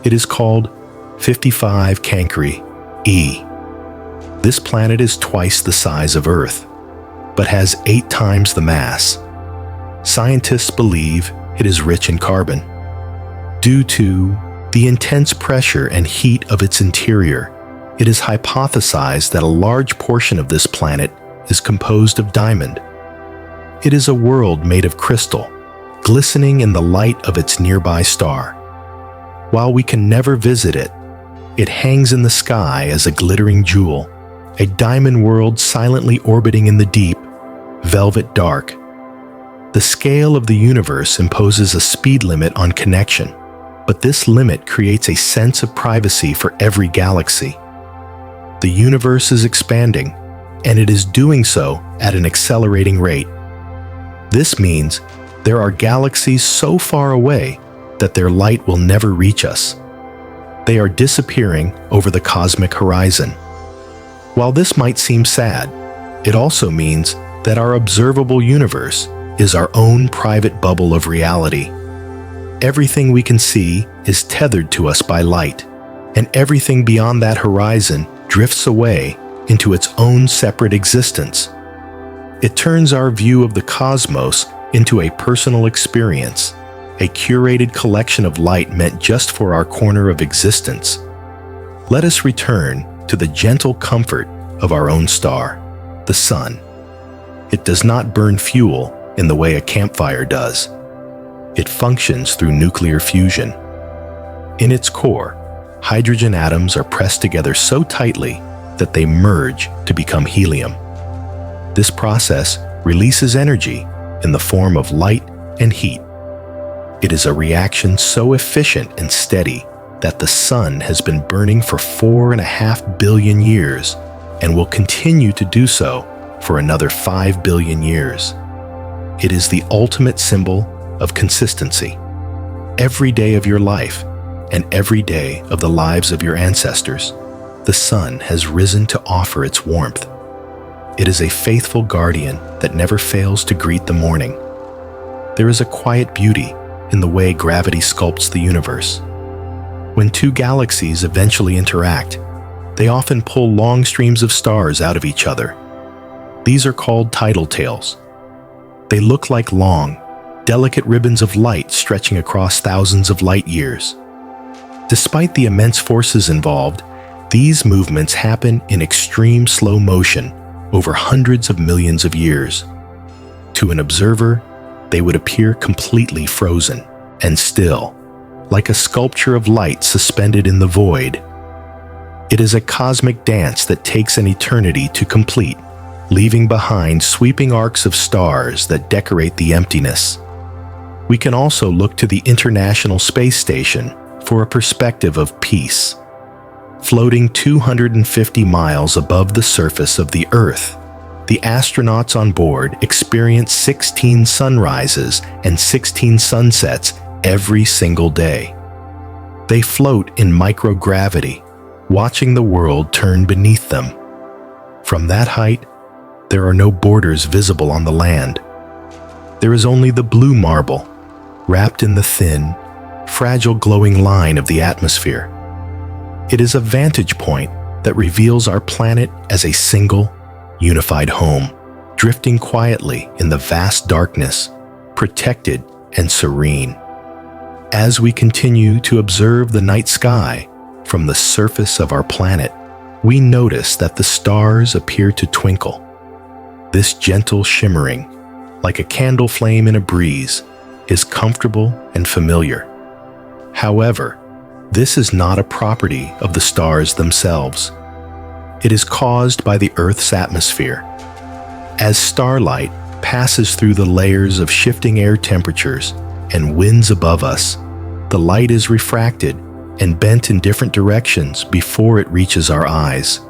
Speaker 1: It is called 55 Cancri e. This planet is twice the size of Earth, but has 8 times the mass. Scientists believe it is rich in carbon. Due to the intense pressure and heat of its interior, it is hypothesized that a large portion of this planet is composed of diamond. It is a world made of crystal, glistening in the light of its nearby star. While we can never visit it, it hangs in the sky as a glittering jewel, a diamond world silently orbiting in the deep, velvet dark. The scale of the universe imposes a speed limit on connection, but this limit creates a sense of privacy for every galaxy. The universe is expanding, and it is doing so at an accelerating rate. This means there are galaxies so far away that their light will never reach us. They are disappearing over the cosmic horizon. While this might seem sad, it also means that our observable universe is our own private bubble of reality. Everything we can see is tethered to us by light, and everything beyond that horizon drifts away into its own separate existence. It turns our view of the cosmos into a personal experience, a curated collection of light meant just for our corner of existence. Let us return to the gentle comfort of our own star, the sun. It does not burn fuel in the way a campfire does. It functions through nuclear fusion. In its core, hydrogen atoms are pressed together so tightly that they merge to become helium. This process releases energy in the form of light and heat. It is a reaction so efficient and steady that the sun has been burning for 4.5 billion years and will continue to do so for another 5 billion years. It is the ultimate symbol of consistency. Every day of your life, and every day of the lives of your ancestors, the sun has risen to offer its warmth. It is a faithful guardian that never fails to greet the morning. There is a quiet beauty in the way gravity sculpts the universe. When two galaxies eventually interact, they often pull long streams of stars out of each other. These are called tidal tails. They look like long, delicate ribbons of light stretching across thousands of light years. Despite the immense forces involved, these movements happen in extreme slow motion over hundreds of millions of years. To an observer, they would appear completely frozen and still, like a sculpture of light suspended in the void. It is a cosmic dance that takes an eternity to complete, leaving behind sweeping arcs of stars that decorate the emptiness. We can also look to the International Space Station for a perspective of peace. Floating 250 miles above the surface of the Earth, the astronauts on board experience 16 sunrises and 16 sunsets every single day. They float in microgravity, watching the world turn beneath them. From that height, there are no borders visible on the land. There is only the blue marble, wrapped in the thin, fragile glowing line of the atmosphere. It is a vantage point that reveals our planet as a single, unified home, drifting quietly in the vast darkness, protected and serene. As we continue to observe the night sky from the surface of our planet, we notice that the stars appear to twinkle. This gentle shimmering, like a candle flame in a breeze, is comfortable and familiar. However, this is not a property of the stars themselves. It is caused by the Earth's atmosphere. As starlight passes through the layers of shifting air temperatures and winds above us, the light is refracted and bent in different directions before it reaches our eyes.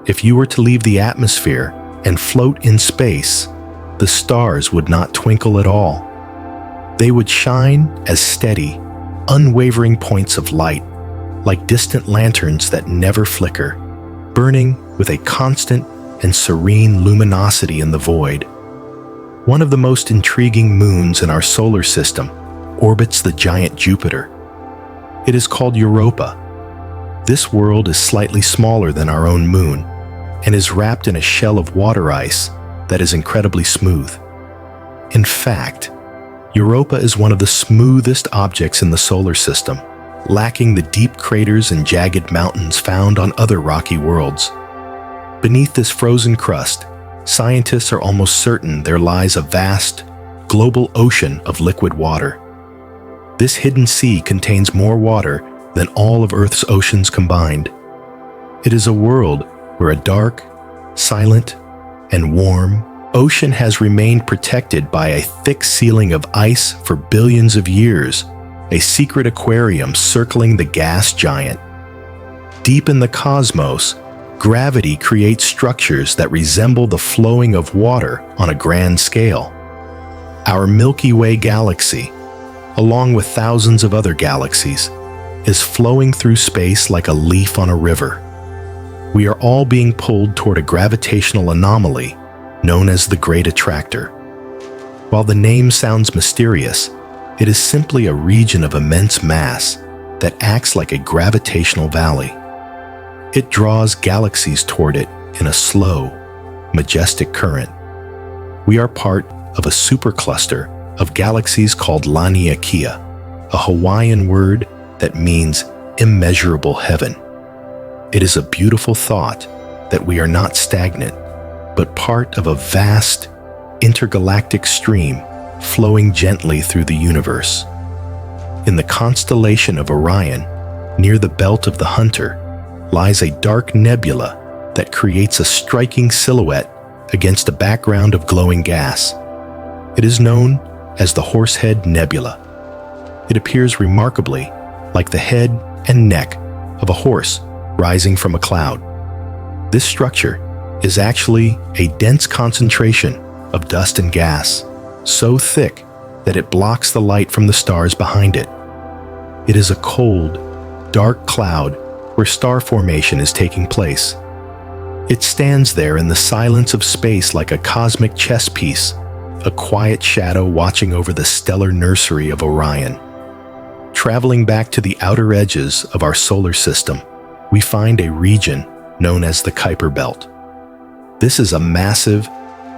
Speaker 1: If you were to leave the atmosphere and float in space, the stars would not twinkle at all. They would shine as steady, unwavering points of light, like distant lanterns that never flicker, burning with a constant and serene luminosity in the void. One of the most intriguing moons in our solar system orbits the giant Jupiter. It is called Europa. This world is slightly smaller than our own moon and is wrapped in a shell of water ice that is incredibly smooth. In fact, Europa is one of the smoothest objects in the solar system, lacking the deep craters and jagged mountains found on other rocky worlds. Beneath this frozen crust, scientists are almost certain there lies a vast, global ocean of liquid water. This hidden sea contains more water than all of Earth's oceans combined. It is a world where a dark, silent, and warm ocean has remained protected by a thick ceiling of ice for billions of years, a secret aquarium circling the gas giant. Deep in the cosmos, gravity creates structures that resemble the flowing of water on a grand scale. Our Milky Way galaxy, along with thousands of other galaxies, is flowing through space like a leaf on a river. We are all being pulled toward a gravitational anomaly known as the Great Attractor. While the name sounds mysterious, it is simply a region of immense mass that acts like a gravitational valley. It draws galaxies toward it in a slow, majestic current. We are part of a supercluster of galaxies called Laniakea, a Hawaiian word that means immeasurable heaven. It is a beautiful thought that we are not stagnant, but part of a vast, intergalactic stream flowing gently through the universe. In the constellation of Orion, near the belt of the Hunter, lies a dark nebula that creates a striking silhouette against a background of glowing gas. It is known as the Horsehead Nebula. It appears remarkably like the head and neck of a horse rising from a cloud. This structure is actually a dense concentration of dust and gas, so thick that it blocks the light from the stars behind it. It is a cold, dark cloud where star formation is taking place. It stands there in the silence of space like a cosmic chess piece, a quiet shadow watching over the stellar nursery of Orion. Traveling back to the outer edges of our solar system, we find a region known as the Kuiper Belt. This is a massive,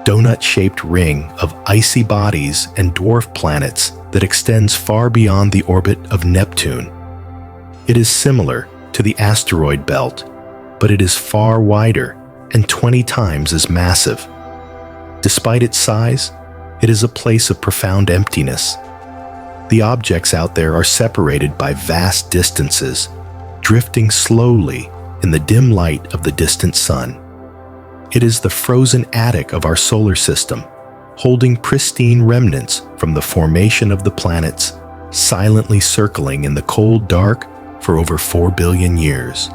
Speaker 1: donut-shaped ring of icy bodies and dwarf planets that extends far beyond the orbit of Neptune. It is similar to the asteroid belt, but it is far wider and 20 times as massive. Despite its size, it is a place of profound emptiness. The objects out there are separated by vast distances, drifting slowly in the dim light of the distant sun. It is the frozen attic of our solar system, holding pristine remnants from the formation of the planets, silently circling in the cold dark for over 4 billion years.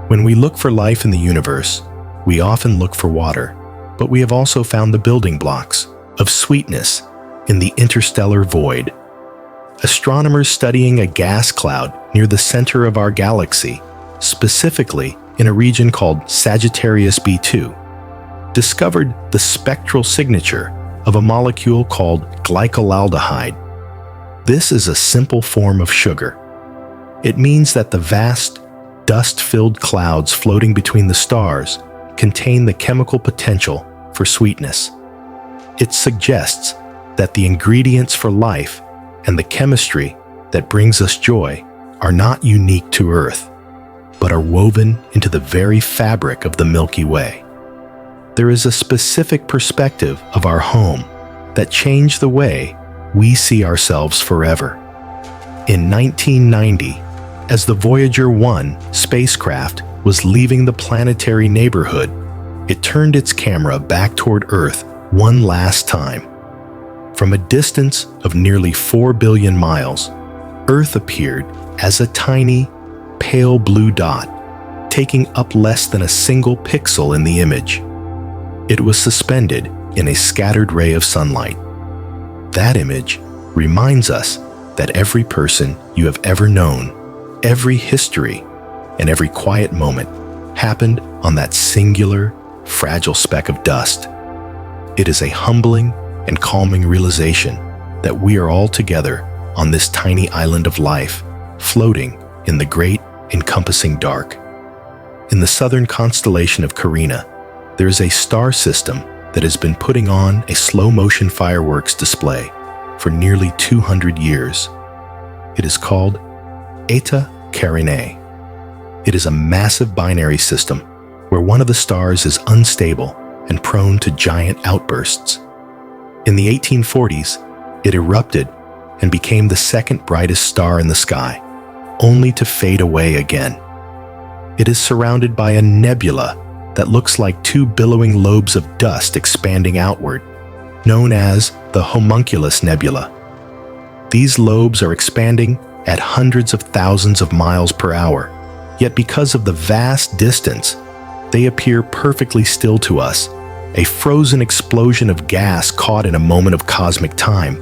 Speaker 1: When we look for life in the universe, we often look for water, but we have also found the building blocks of sweetness in the interstellar void. Astronomers studying a gas cloud near the center of our galaxy, specifically in a region called Sagittarius B2, discovered the spectral signature of a molecule called glycolaldehyde. This is a simple form of sugar. It means that the vast, dust-filled clouds floating between the stars contain the chemical potential for sweetness. It suggests that the ingredients for life and the chemistry that brings us joy are not unique to Earth, but are woven into the very fabric of the Milky Way. There is a specific perspective of our home that changed the way we see ourselves forever. In 1990, as the Voyager 1 spacecraft was leaving the planetary neighborhood, it turned its camera back toward Earth one last time. From a distance of nearly 4 billion miles, Earth appeared as a tiny, pale blue dot, taking up less than a single pixel in the image. It was suspended in a scattered ray of sunlight. That image reminds us that every person you have ever known, every history, and every quiet moment happened on that singular, fragile speck of dust. It is a humbling and calming realization that we are all together on this tiny island of life, floating in the great, encompassing dark. In the southern constellation of Carina, there is a star system that has been putting on a slow-motion fireworks display for nearly 200 years. It is called Eta Carinae. It is a massive binary system where one of the stars is unstable and prone to giant outbursts. In the 1840s, it erupted and became the second brightest star in the sky, only to fade away again. It is surrounded by a nebula that looks like two billowing lobes of dust expanding outward, known as the Homunculus Nebula. These lobes are expanding at hundreds of thousands of miles per hour, yet because of the vast distance, they appear perfectly still to us, a frozen explosion of gas caught in a moment of cosmic time.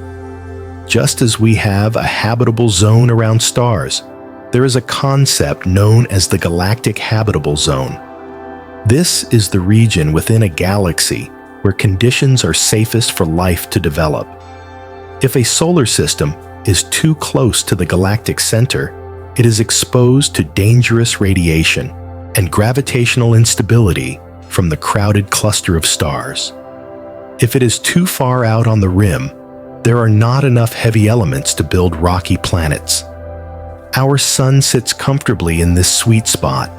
Speaker 1: Just as we have a habitable zone around stars, there is a concept known as the galactic habitable zone. This is the region within a galaxy where conditions are safest for life to develop. If a solar system is too close to the galactic center, it is exposed to dangerous radiation and gravitational instability from the crowded cluster of stars. If it is too far out on the rim, there are not enough heavy elements to build rocky planets. Our sun sits comfortably in this sweet spot.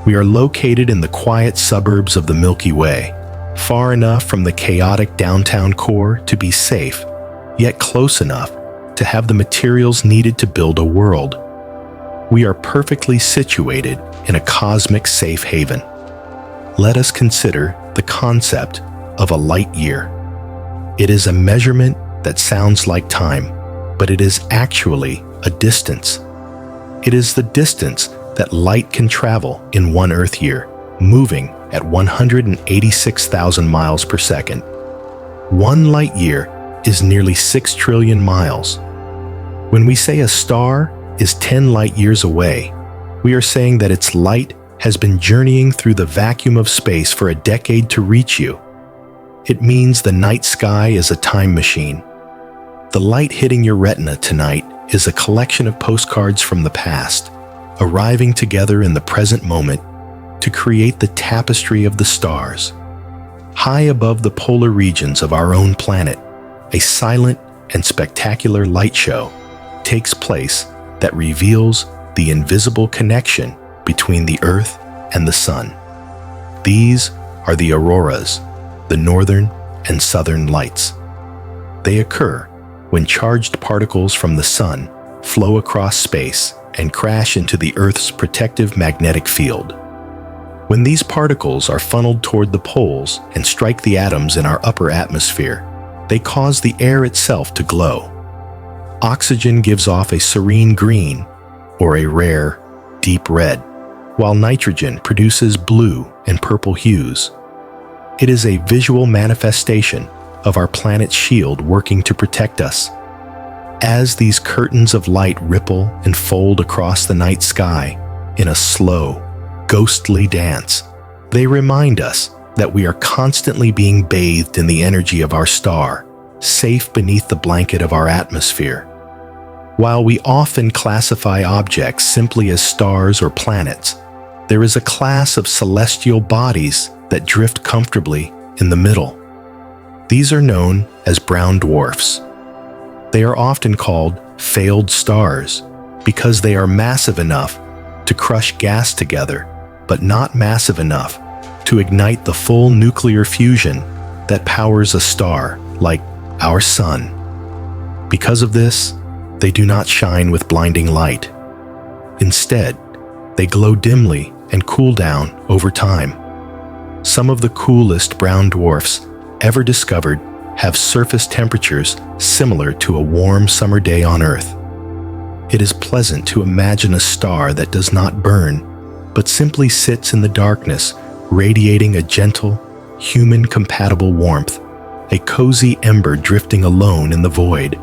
Speaker 1: We are located in the quiet suburbs of the Milky Way, far enough from the chaotic downtown core to be safe, yet close enough to have the materials needed to build a world. We are perfectly situated in a cosmic safe haven. Let us consider the concept of a light year. It is a measurement that sounds like time, but it is actually a distance. It is the distance that light can travel in one Earth year, moving at 186,000 miles per second. 1 light year is nearly 6 trillion miles. When we say a star is 10 light years away, we are saying that its light has been journeying through the vacuum of space for a decade to reach you. It means the night sky is a time machine. The light hitting your retina tonight is a collection of postcards from the past, arriving together in the present moment to create the tapestry of the stars. High above the polar regions of our own planet, a silent and spectacular light show takes place that reveals the invisible connection between the Earth and the Sun. These are the auroras, the northern and southern lights. They occur when charged particles from the Sun flow across space and crash into the Earth's protective magnetic field. When these particles are funneled toward the poles and strike the atoms in our upper atmosphere, they cause the air itself to glow. Oxygen gives off a serene green or a rare, deep red, while nitrogen produces blue and purple hues. It is a visual manifestation of our planet's shield working to protect us. As these curtains of light ripple and fold across the night sky in a slow, ghostly dance, they remind us that we are constantly being bathed in the energy of our star, safe beneath the blanket of our atmosphere. While we often classify objects simply as stars or planets, there is a class of celestial bodies that drift comfortably in the middle. These are known as brown dwarfs. They are often called failed stars because they are massive enough to crush gas together, but not massive enough to ignite the full nuclear fusion that powers a star like our Sun. Because of this, they do not shine with blinding light. Instead, they glow dimly and cool down over time. Some of the coolest brown dwarfs ever discovered have surface temperatures similar to a warm summer day on Earth. It is pleasant to imagine a star that does not burn, but simply sits in the darkness, radiating a gentle, human-compatible warmth, a cozy ember drifting alone in the void.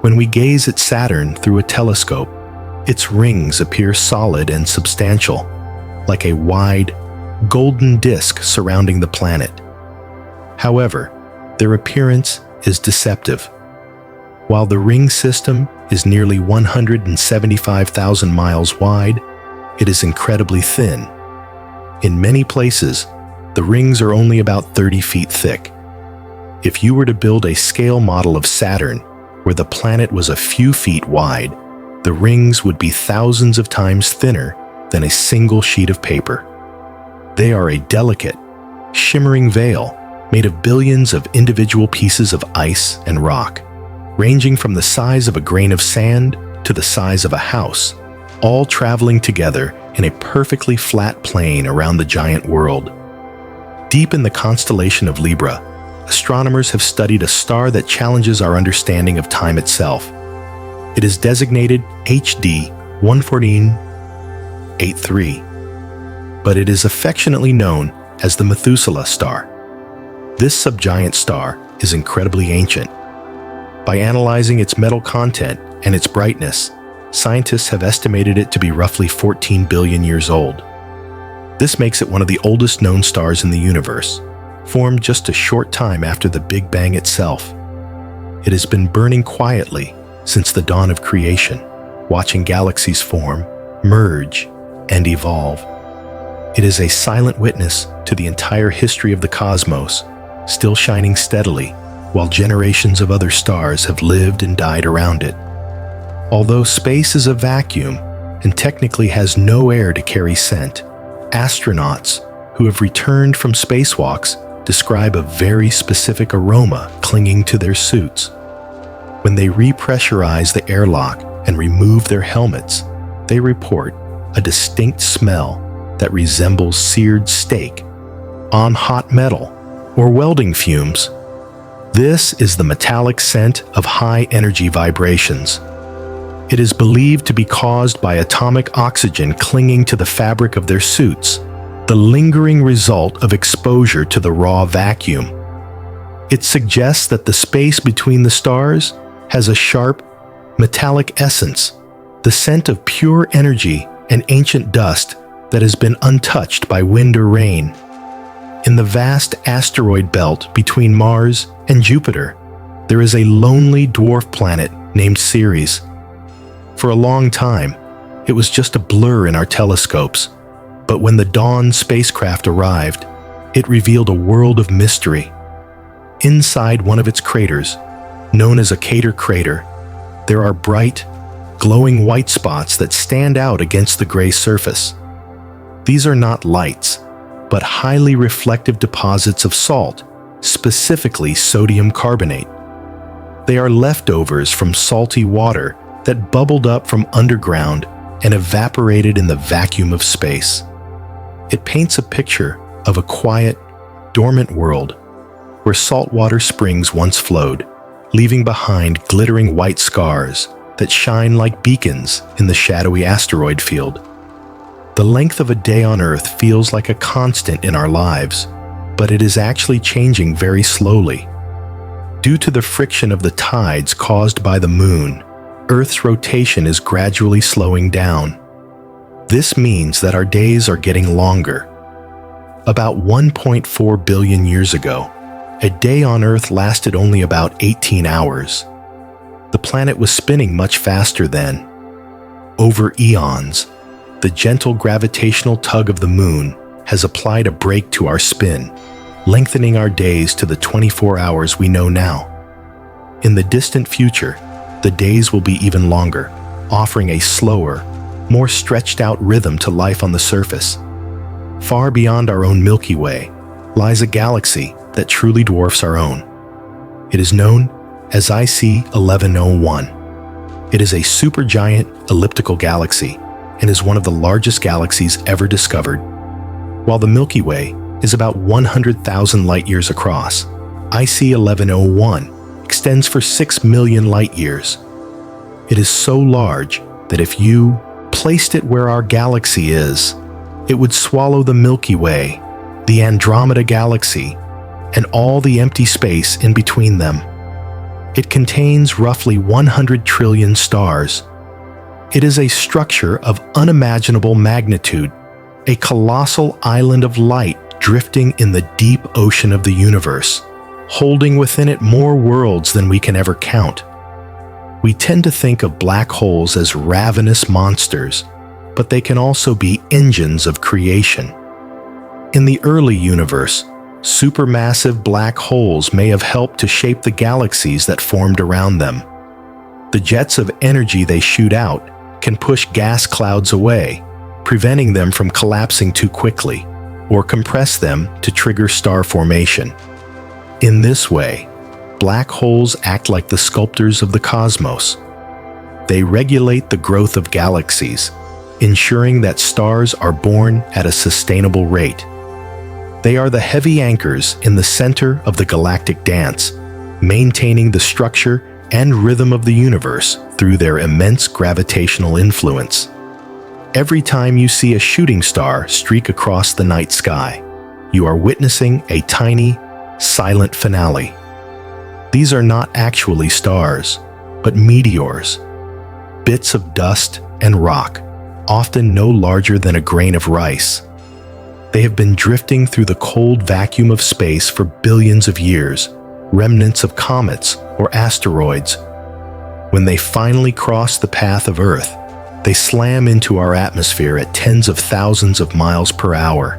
Speaker 1: When we gaze at Saturn through a telescope, its rings appear solid and substantial, like a wide, golden disk surrounding the planet. However, their appearance is deceptive. While the ring system is nearly 175,000 miles wide, it is incredibly thin. In many places, the rings are only about 30 feet thick. If you were to build a scale model of Saturn, where the planet was a few feet wide, the rings would be thousands of times thinner than a single sheet of paper. They are a delicate, shimmering veil made of billions of individual pieces of ice and rock, ranging from the size of a grain of sand to the size of a house, all traveling together in a perfectly flat plane around the giant world. Deep in the constellation of Libra, astronomers have studied a star that challenges our understanding of time itself. It is designated HD 11483, but it is affectionately known as the Methuselah star. This subgiant star is incredibly ancient. By analyzing its metal content and its brightness, scientists have estimated it to be roughly 14 billion years old. This makes it one of the oldest known stars in the universe, formed just a short time after the Big Bang itself. It has been burning quietly since the dawn of creation, watching galaxies form, merge, and evolve. It is a silent witness to the entire history of the cosmos, still shining steadily, while generations of other stars have lived and died around it. Although space is a vacuum and technically has no air to carry scent, astronauts who have returned from spacewalks describe a very specific aroma clinging to their suits. When they repressurize the airlock and remove their helmets, they report a distinct smell that resembles seared steak on hot metal or welding fumes. This is the metallic scent of high-energy vibrations. It is believed to be caused by atomic oxygen clinging to the fabric of their suits, the lingering result of exposure to the raw vacuum. It suggests that the space between the stars has a sharp, metallic essence, the scent of pure energy and ancient dust that has been untouched by wind or rain. In the vast asteroid belt between Mars and Jupiter, there is a lonely dwarf planet named Ceres. For a long time, it was just a blur in our telescopes, but when the Dawn spacecraft arrived, it revealed a world of mystery. Inside one of its craters, known as a Cater crater, there are bright, glowing white spots that stand out against the gray surface. These are not lights, but highly reflective deposits of salt, specifically sodium carbonate. They are leftovers from salty water that bubbled up from underground and evaporated in the vacuum of space. It paints a picture of a quiet, dormant world where saltwater springs once flowed, leaving behind glittering white scars that shine like beacons in the shadowy asteroid field. The length of a day on Earth feels like a constant in our lives, but it is actually changing very slowly. Due to the friction of the tides caused by the Moon, Earth's rotation is gradually slowing down. This means that our days are getting longer. About 1.4 billion years ago, a day on Earth lasted only about 18 hours. The planet was spinning much faster then. Over eons, the gentle gravitational tug of the Moon has applied a brake to our spin, lengthening our days to the 24 hours we know now. In the distant future, the days will be even longer, offering a slower, more stretched-out rhythm to life on the surface. Far beyond our own Milky Way lies a galaxy that truly dwarfs our own. It is known as IC 1101. It is a supergiant elliptical galaxy and is one of the largest galaxies ever discovered. While the Milky Way is about 100,000 light-years across, IC 1101 extends for 6 million light-years. It is so large that if you placed it where our galaxy is, it would swallow the Milky Way, the Andromeda Galaxy, and all the empty space in between them. It contains roughly 100 trillion stars. It is a structure of unimaginable magnitude, a colossal island of light drifting in the deep ocean of the universe, holding within it more worlds than we can ever count. We tend to think of black holes as ravenous monsters, but they can also be engines of creation. In the early universe, supermassive black holes may have helped to shape the galaxies that formed around them. The jets of energy they shoot out can push gas clouds away, preventing them from collapsing too quickly, or compress them to trigger star formation. In this way, black holes act like the sculptors of the cosmos. They regulate the growth of galaxies, ensuring that stars are born at a sustainable rate. They are the heavy anchors in the center of the galactic dance, maintaining the structure and rhythm of the universe through their immense gravitational influence. Every time you see a shooting star streak across the night sky, you are witnessing a tiny, silent finale. These are not actually stars, but meteors, bits of dust and rock, often no larger than a grain of rice. They have been drifting through the cold vacuum of space for billions of years, remnants of comets or asteroids. When they finally cross the path of Earth, they slam into our atmosphere at tens of thousands of miles per hour.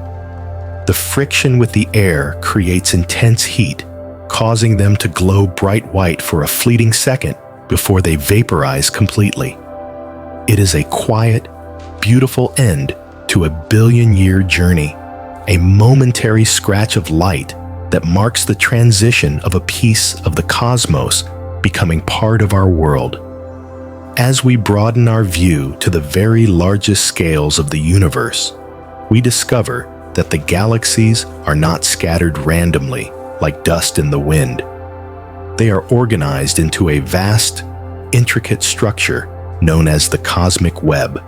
Speaker 1: The friction with the air creates intense heat, causing them to glow bright white for a fleeting second before they vaporize completely. It is a quiet, beautiful end to a billion-year journey, a momentary scratch of light that marks the transition of a piece of the cosmos becoming part of our world. As we broaden our view to the very largest scales of the universe, we discover that the galaxies are not scattered randomly like dust in the wind. They are organized into a vast, intricate structure known as the cosmic web.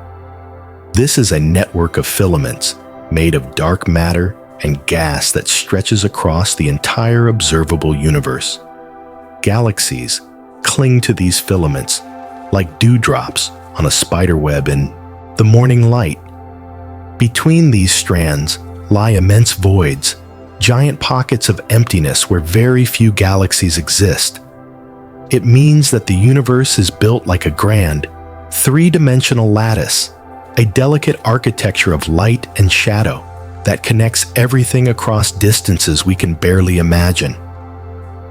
Speaker 1: This is a network of filaments made of dark matter and gas that stretches across the entire observable universe. Galaxies cling to these filaments, like dewdrops on a spiderweb in the morning light. Between these strands lie immense voids, giant pockets of emptiness where very few galaxies exist. It means that the universe is built like a grand, three-dimensional lattice, a delicate architecture of light and shadow that connects everything across distances we can barely imagine.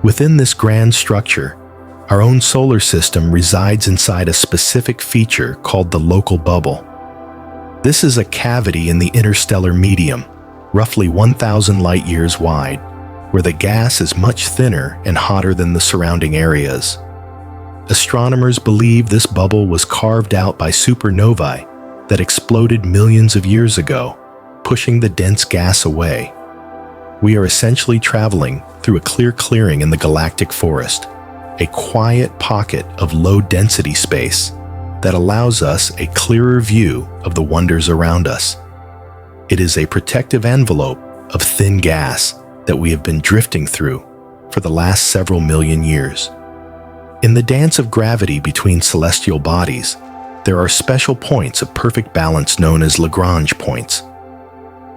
Speaker 1: Within this grand structure, our own solar system resides inside a specific feature called the local bubble. This is a cavity in the interstellar medium, roughly 1,000 light-years wide, where the gas is much thinner and hotter than the surrounding areas. Astronomers believe this bubble was carved out by supernovae that exploded millions of years ago, pushing the dense gas away. We are essentially traveling through a clear clearing in the galactic forest, a quiet pocket of low-density space that allows us a clearer view of the wonders around us. It is a protective envelope of thin gas that we have been drifting through for the last several million years. In the dance of gravity between celestial bodies, there are special points of perfect balance known as Lagrange points.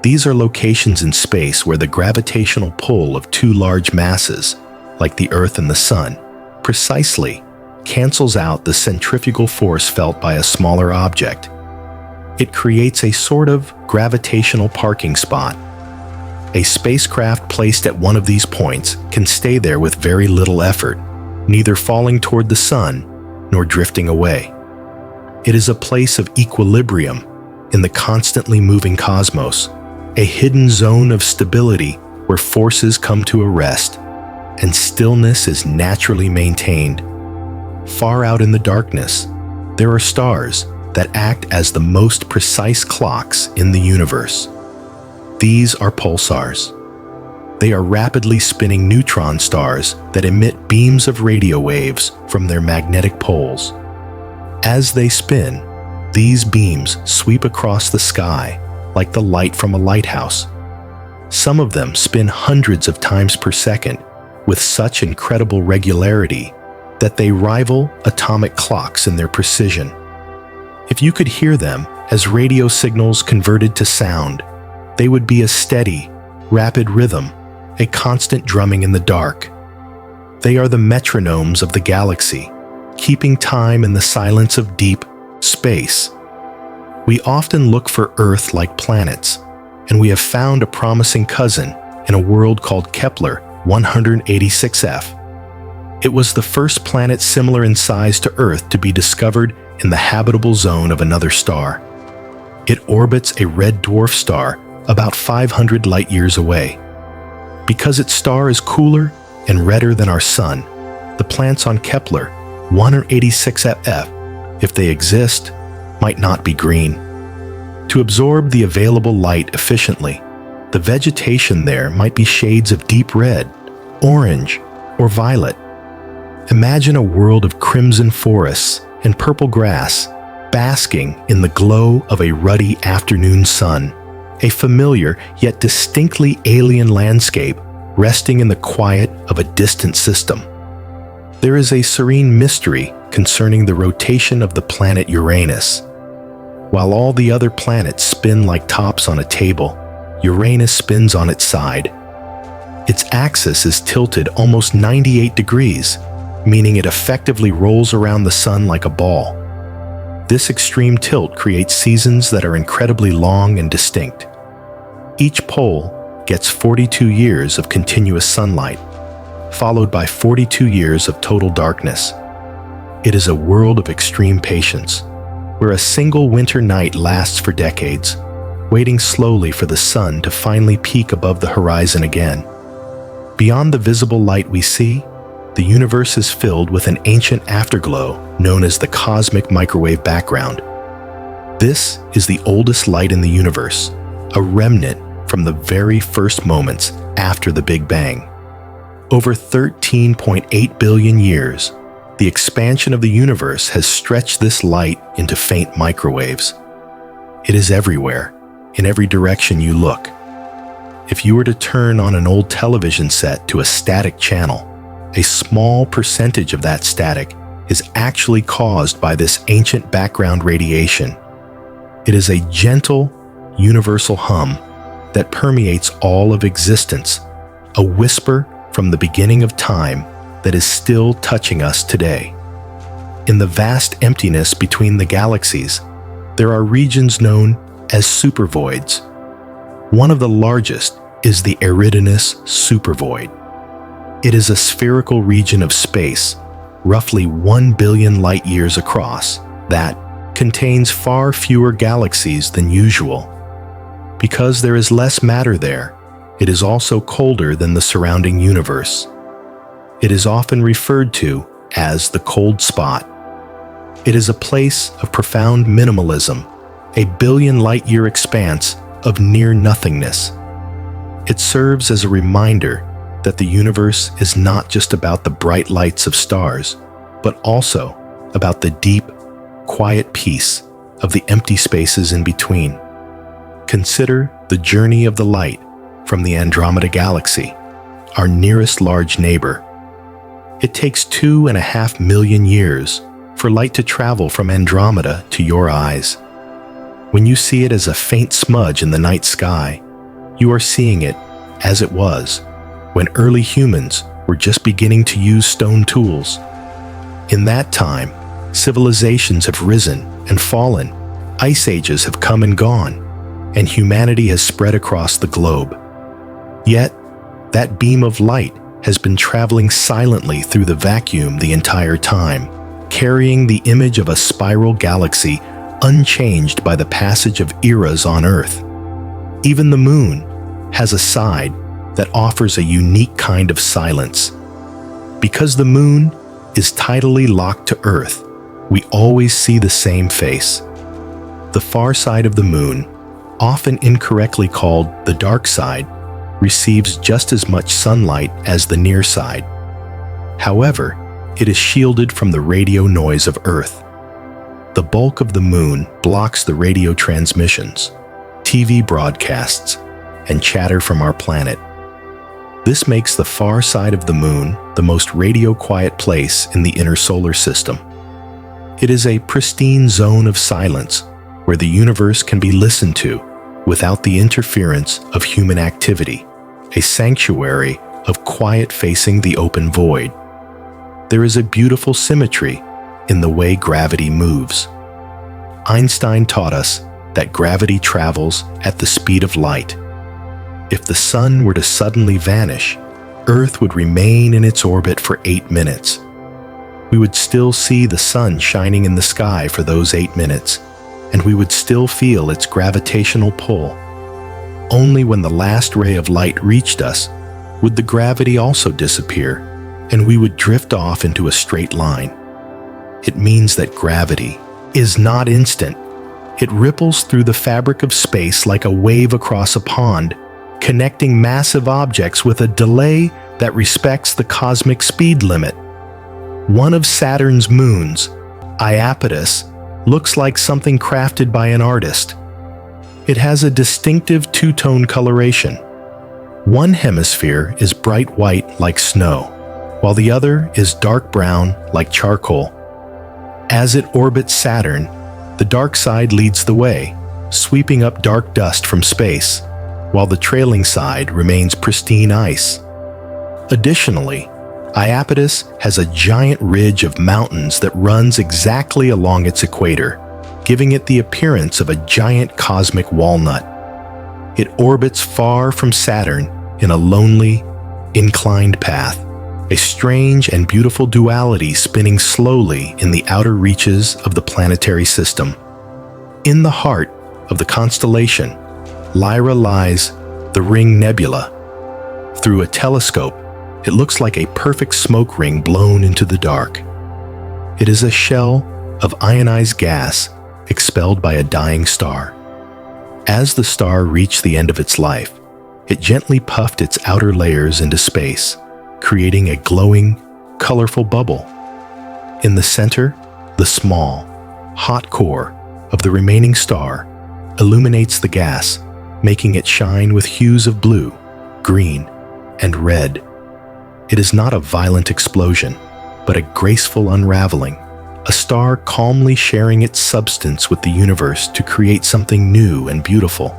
Speaker 1: These are locations in space where the gravitational pull of two large masses, like the Earth and the Sun, precisely cancels out the centrifugal force felt by a smaller object. It creates a sort of gravitational parking spot. A spacecraft placed at one of these points can stay there with very little effort, neither falling toward the Sun nor drifting away. It is a place of equilibrium in the constantly moving cosmos, a hidden zone of stability where forces come to a rest and stillness is naturally maintained. Far out in the darkness, there are stars that act as the most precise clocks in the universe. These are pulsars. They are rapidly spinning neutron stars that emit beams of radio waves from their magnetic poles. As they spin, these beams sweep across the sky like the light from a lighthouse. Some of them spin hundreds of times per second with such incredible regularity that they rival atomic clocks in their precision. If you could hear them as radio signals converted to sound, they would be a steady, rapid rhythm, a constant drumming in the dark. They are the metronomes of the galaxy, keeping time in the silence of deep space. We often look for Earth-like planets, and we have found a promising cousin in a world called Kepler 186f. It was the first planet similar in size to Earth to be discovered in the habitable zone of another star. It orbits a red dwarf star about 500 light-years away. Because its star is cooler and redder than our Sun, the plants on Kepler 186f, if they exist, might not be green. To absorb the available light efficiently, the vegetation there might be shades of deep red, orange, or violet. Imagine a world of crimson forests and purple grass, basking in the glow of a ruddy afternoon sun, a familiar yet distinctly alien landscape resting in the quiet of a distant system. There is a serene mystery concerning the rotation of the planet Uranus. While all the other planets spin like tops on a table, Uranus spins on its side. Its axis is tilted almost 98 degrees, meaning it effectively rolls around the sun like a ball. This extreme tilt creates seasons that are incredibly long and distinct. Each pole gets 42 years of continuous sunlight, followed by 42 years of total darkness. It is a world of extreme patience, where a single winter night lasts for decades, waiting slowly for the sun to finally peak above the horizon again. Beyond the visible light we see, the universe is filled with an ancient afterglow known as the cosmic microwave background. This is the oldest light in the universe, a remnant from the very first moments after the Big Bang. Over 13.8 billion years, the expansion of the universe has stretched this light into faint microwaves. It is everywhere, in every direction you look. If you were to turn on an old television set to a static channel, a small percentage of that static is actually caused by this ancient background radiation. It is a gentle, universal hum that permeates all of existence, a whisper from the beginning of time that is still touching us today. In the vast emptiness between the galaxies, there are regions known as supervoids. One of the largest is the Eridanus supervoid. It is a spherical region of space, roughly 1 billion light-years across, that contains far fewer galaxies than usual. Because there is less matter there, it is also colder than the surrounding universe. It is often referred to as the cold spot. It is a place of profound minimalism, a billion light-year expanse of near-nothingness. It serves as a reminder that the universe is not just about the bright lights of stars, but also about the deep, quiet peace of the empty spaces in between. Consider the journey of the light from the Andromeda Galaxy, our nearest large neighbor. It takes 2.5 million years for light to travel from Andromeda to your eyes. When you see it as a faint smudge in the night sky, you are seeing it as it was when early humans were just beginning to use stone tools. In that time, civilizations have risen and fallen, ice ages have come and gone, and humanity has spread across the globe. Yet, that beam of light has been traveling silently through the vacuum the entire time, carrying the image of a spiral galaxy unchanged by the passage of eras on Earth. Even the moon has a side that offers a unique kind of silence. Because the moon is tidally locked to Earth, we always see the same face. The far side of the moon, often incorrectly called the dark side, receives just as much sunlight as the near side. However, it is shielded from the radio noise of Earth. The bulk of the moon blocks the radio transmissions, TV broadcasts, and chatter from our planet. This makes the far side of the moon the most radio-quiet place in the inner solar system. It is a pristine zone of silence where the universe can be listened to without the interference of human activity, a sanctuary of quiet facing the open void. There is a beautiful symmetry in the way gravity moves. Einstein taught us that gravity travels at the speed of light. If the sun were to suddenly vanish, Earth would remain in its orbit for 8 minutes. We would still see the sun shining in the sky for those 8 minutes, and we would still feel its gravitational pull. Only when the last ray of light reached us would the gravity also disappear, and we would drift off into a straight line. It means that gravity is not instant. It ripples through the fabric of space like a wave across a pond, connecting massive objects with a delay that respects the cosmic speed limit. One of Saturn's moons, Iapetus, looks like something crafted by an artist. It has a distinctive two-tone coloration. One hemisphere is bright white like snow, while the other is dark brown like charcoal. As it orbits Saturn, the dark side leads the way, sweeping up dark dust from space, while the trailing side remains pristine ice. Additionally, Iapetus has a giant ridge of mountains that runs exactly along its equator, giving it the appearance of a giant cosmic walnut. It orbits far from Saturn in a lonely, inclined path, a strange and beautiful duality spinning slowly in the outer reaches of the planetary system. In the heart of the constellation, Lyra lies the Ring Nebula. Through a telescope, it looks like a perfect smoke ring blown into the dark. It is a shell of ionized gas expelled by a dying star. As the star reached the end of its life, it gently puffed its outer layers into space, creating a glowing, colorful bubble. In the center, the small, hot core of the remaining star illuminates the gas, making it shine with hues of blue, green, and red. It is not a violent explosion. but a graceful unraveling, a star calmly sharing its substance with the universe to create something new and beautiful.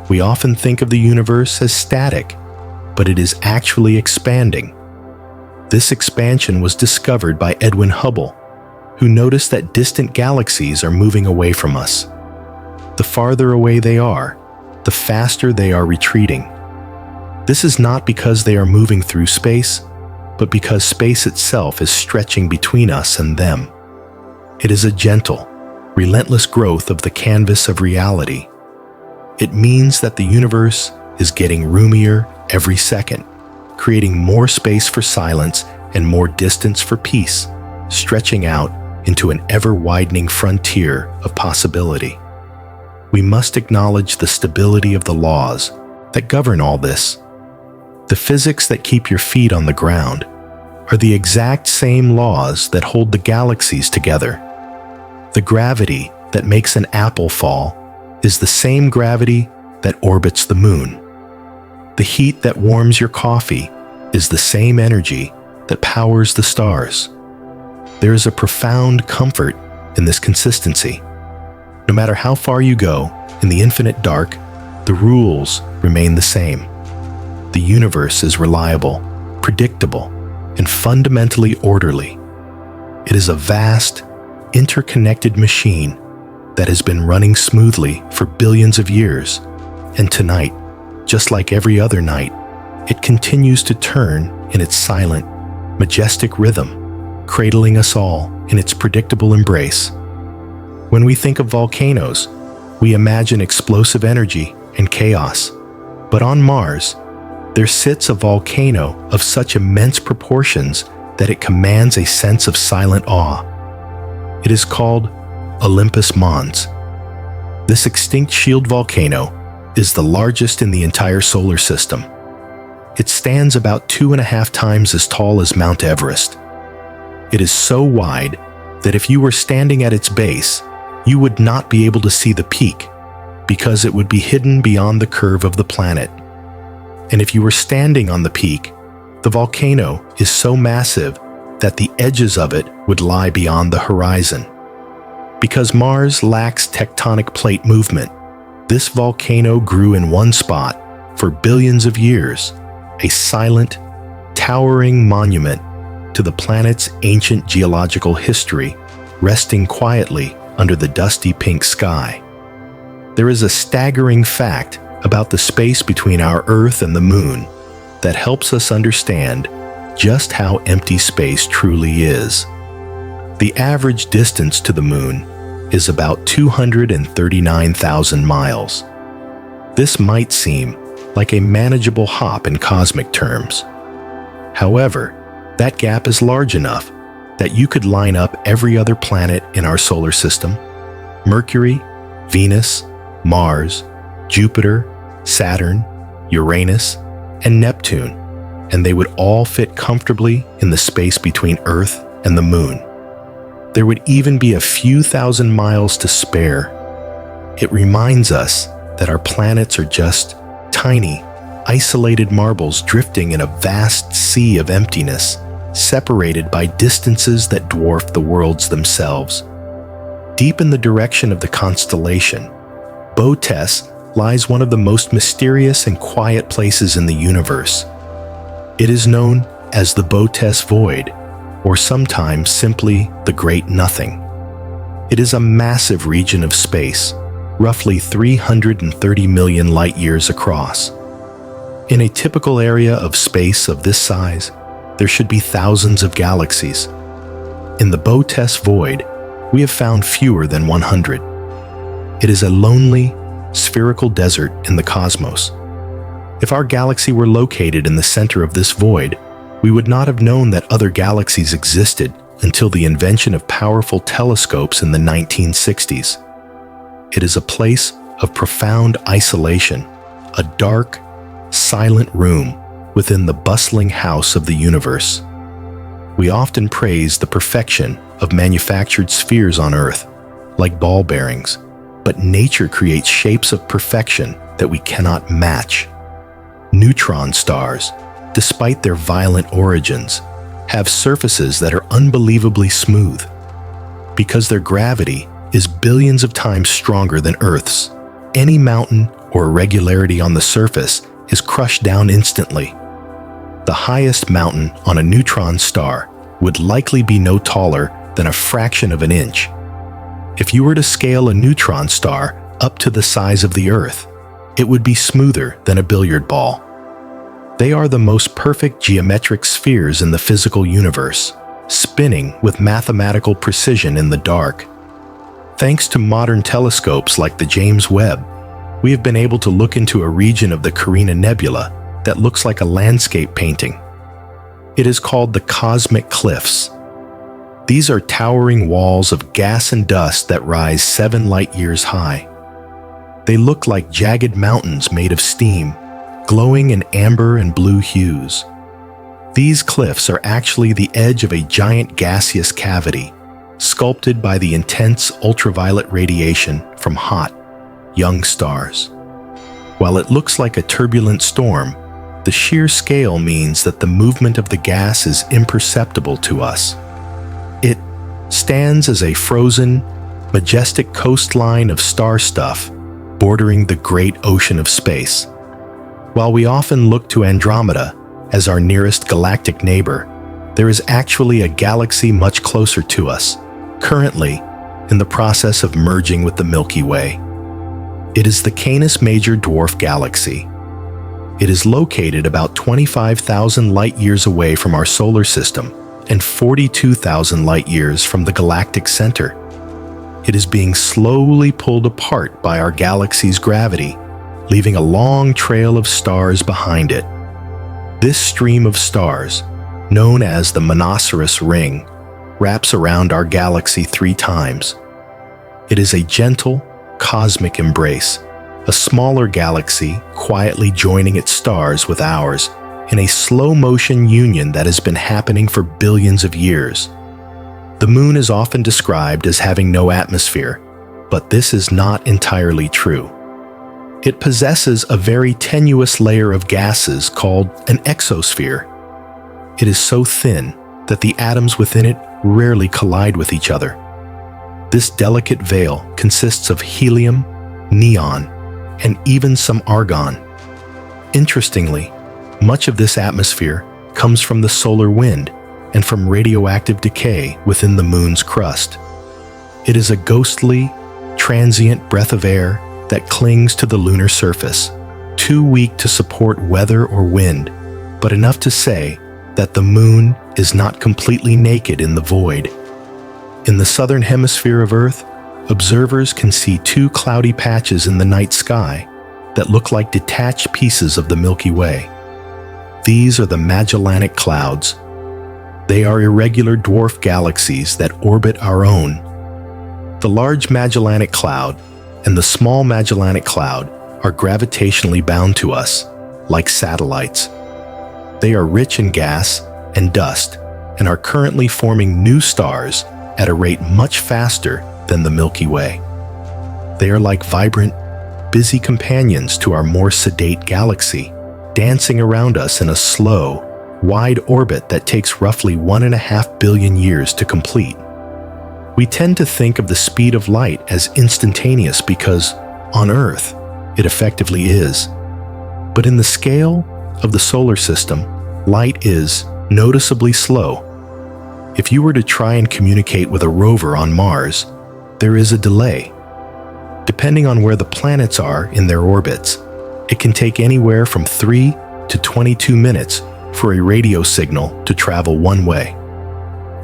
Speaker 1: We often think of the universe as static, but it is actually expanding. This expansion was discovered by Edwin Hubble, who noticed that distant galaxies are moving away from us. The farther away they are, the faster they are retreating. This is not because they are moving through space, but because space itself is stretching between us and them. It is a gentle, relentless growth of the canvas of reality. It means that the universe is getting roomier every second, creating more space for silence and more distance for peace, stretching out into an ever-widening frontier of possibility. We must acknowledge the stability of the laws that govern all this. The physics that keep your feet on the ground are the exact same laws that hold the galaxies together. The gravity that makes an apple fall is the same gravity that orbits the moon. The heat that warms your coffee is the same energy that powers the stars. There is a profound comfort in this consistency. No matter how far you go in the infinite dark, the rules remain the same. The universe is reliable, predictable, and fundamentally orderly. It is a vast, interconnected machine that has been running smoothly for billions of years, and tonight, just like every other night, it continues to turn in its silent, majestic rhythm, cradling us all in its predictable embrace. When we think of volcanoes, we imagine explosive energy and chaos. But on Mars, there sits a volcano of such immense proportions that it commands a sense of silent awe. It is called Olympus Mons. This extinct shield volcano is the largest in the entire solar system. It stands about 2.5 times as tall as Mount Everest. It is so wide that if you were standing at its base, you would not be able to see the peak because it would be hidden beyond the curve of the planet. And if you were standing on the peak, the volcano is so massive that the edges of it would lie beyond the horizon. Because Mars lacks tectonic plate movement, this volcano grew in one spot for billions of years, a silent, towering monument to the planet's ancient geological history, resting quietly under the dusty pink sky. There is a staggering fact about the space between our Earth and the Moon that helps us understand just how empty space truly is. The average distance to the Moon is about 239,000 miles. This might seem like a manageable hop in cosmic terms. However, that gap is large enough that you could line up every other planet in our solar system: Mercury, Venus, Mars, Jupiter, Saturn, Uranus, and Neptune, and they would all fit comfortably in the space between Earth and the Moon. There would even be a few thousand miles to spare. It reminds us that our planets are just tiny, isolated marbles drifting in a vast sea of emptiness, separated by distances that dwarf the worlds themselves. Deep in the direction of the constellation, Boötes lies one of the most mysterious and quiet places in the universe. It is known as the Boötes Void, or sometimes simply the Great Nothing. It is a massive region of space, roughly 330 million light-years across. In a typical area of space of this size, there should be thousands of galaxies. In the Boötes Void, we have found fewer than 100. It is a lonely, spherical desert in the cosmos. If our galaxy were located in the center of this void, we would not have known that other galaxies existed until the invention of powerful telescopes in the 1960s. It is a place of profound isolation, a dark, silent room within the bustling house of the universe. We often praise the perfection of manufactured spheres on Earth, like ball bearings, but nature creates shapes of perfection that we cannot match. Neutron stars, despite their violent origins, have surfaces that are unbelievably smooth. Because their gravity is billions of times stronger than Earth's, any mountain or irregularity on the surface is crushed down instantly. The highest mountain on a neutron star would likely be no taller than a fraction of an inch. If you were to scale a neutron star up to the size of the Earth, it would be smoother than a billiard ball. They are the most perfect geometric spheres in the physical universe, spinning with mathematical precision in the dark. Thanks to modern telescopes like the James Webb, we have been able to look into a region of the Orion Nebula that looks like a landscape painting. It is called the cosmic cliffs. These are towering walls of gas and dust that rise 7 light-years high. They look like jagged mountains made of steam, glowing in amber and blue hues. These cliffs are actually the edge of a giant gaseous cavity, sculpted by the intense ultraviolet radiation from hot, young stars. While it looks like a turbulent storm, the sheer scale means that the movement of the gas is imperceptible to us. It stands as a frozen, majestic coastline of star stuff bordering the great ocean of space. While we often look to Andromeda as our nearest galactic neighbor, there is actually a galaxy much closer to us, currently in the process of merging with the Milky Way. It is the Canis Major dwarf galaxy. It is located about 25,000 light-years away from our solar system and 42,000 light-years from the galactic center. It is being slowly pulled apart by our galaxy's gravity, leaving a long trail of stars behind it. This stream of stars, known as the Monoceros Ring, wraps around our galaxy 3 times. It is a gentle, cosmic embrace, a smaller galaxy quietly joining its stars with ours in a slow-motion union that has been happening for billions of years. The moon is often described as having no atmosphere, but this is not entirely true. It possesses a very tenuous layer of gases called an exosphere. It is so thin that the atoms within it rarely collide with each other. This delicate veil consists of helium, neon, and even some argon. Interestingly, much of this atmosphere comes from the solar wind and from radioactive decay within the moon's crust. It is a ghostly, transient breath of air that clings to the lunar surface, too weak to support weather or wind, but enough to say that the moon is not completely naked in the void. In the southern hemisphere of Earth, observers can see 2 cloudy patches in the night sky that look like detached pieces of the Milky Way. These are the Magellanic Clouds. They are irregular dwarf galaxies that orbit our own. The Large Magellanic Cloud and the Small Magellanic Cloud are gravitationally bound to us, like satellites. They are rich in gas and dust and are currently forming new stars at a rate much faster than the Milky Way. They are like vibrant, busy companions to our more sedate galaxy, dancing around us in a slow, wide orbit that takes roughly 1.5 billion years to complete. We tend to think of the speed of light as instantaneous because, on Earth, it effectively is. But in the scale of the solar system, light is noticeably slow. If you were to try and communicate with a rover on Mars, there is a delay. Depending on where the planets are in their orbits, it can take anywhere from 3 to 22 minutes for a radio signal to travel one way.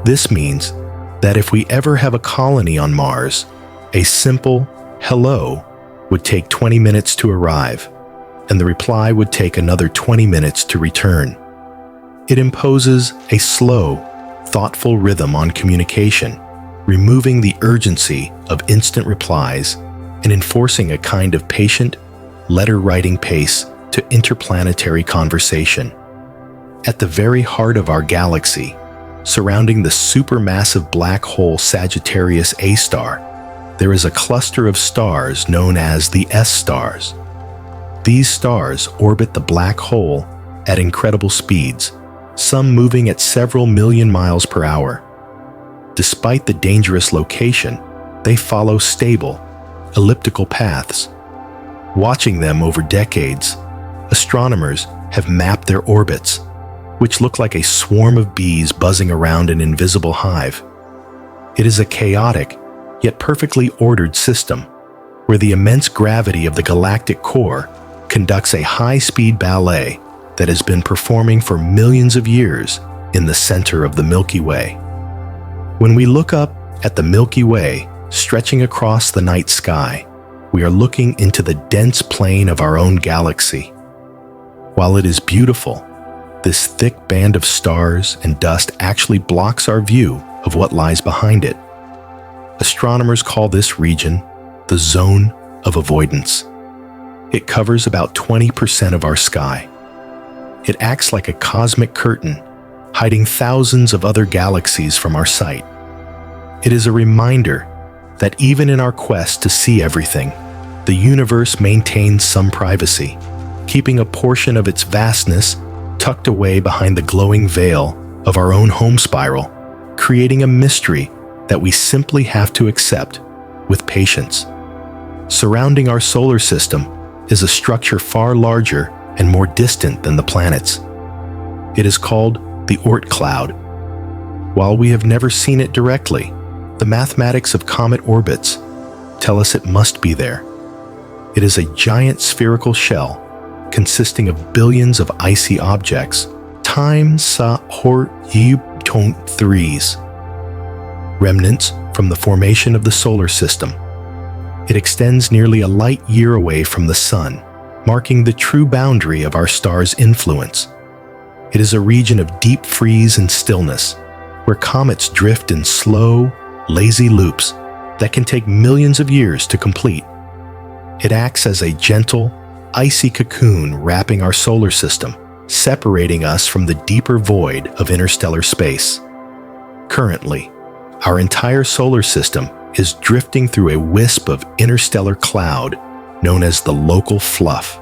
Speaker 1: This means that if we ever have a colony on Mars, a simple hello would take 20 minutes to arrive, and the reply would take another 20 minutes to return. It imposes a slow, thoughtful rhythm on communication, removing the urgency of instant replies and enforcing a kind of patient, letter-writing pace to interplanetary conversation. At the very heart of our galaxy, surrounding the supermassive black hole Sagittarius A star, there is a cluster of stars known as the S stars. These stars orbit the black hole at incredible speeds, some moving at several million miles per hour. Despite the dangerous location, they follow stable, elliptical paths. Watching them over decades, astronomers have mapped their orbits, which look like a swarm of bees buzzing around an invisible hive. It is a chaotic, yet perfectly ordered system, where the immense gravity of the galactic core conducts a high-speed ballet that has been performing for millions of years in the center of the Milky Way. When we look up at the Milky Way stretching across the night sky, we are looking into the dense plane of our own galaxy. While it is beautiful, this thick band of stars and dust actually blocks our view of what lies behind it. Astronomers call this region the zone of avoidance. It covers about 20% of our sky. It acts like a cosmic curtain, hiding thousands of other galaxies from our sight. It is a reminder that even in our quest to see everything, the universe maintains some privacy, keeping a portion of its vastness tucked away behind the glowing veil of our own home spiral, creating a mystery that we simply have to accept with patience. Surrounding our solar system is a structure far larger and more distant than the planets. It is called the Oort cloud. While we have never seen it directly, the mathematics of comet orbits tell us it must be there. It is a giant spherical shell consisting of billions of icy objects, time sa hor yi tont threes, remnants from the formation of the solar system. It extends nearly a light year away from the sun, marking the true boundary of our star's influence. It is a region of deep freeze and stillness, where comets drift in slow, lazy loops that can take millions of years to complete. It acts as a gentle, icy cocoon wrapping our solar system, separating us from the deeper void of interstellar space. Currently, our entire solar system is drifting through a wisp of interstellar cloud known as the local fluff.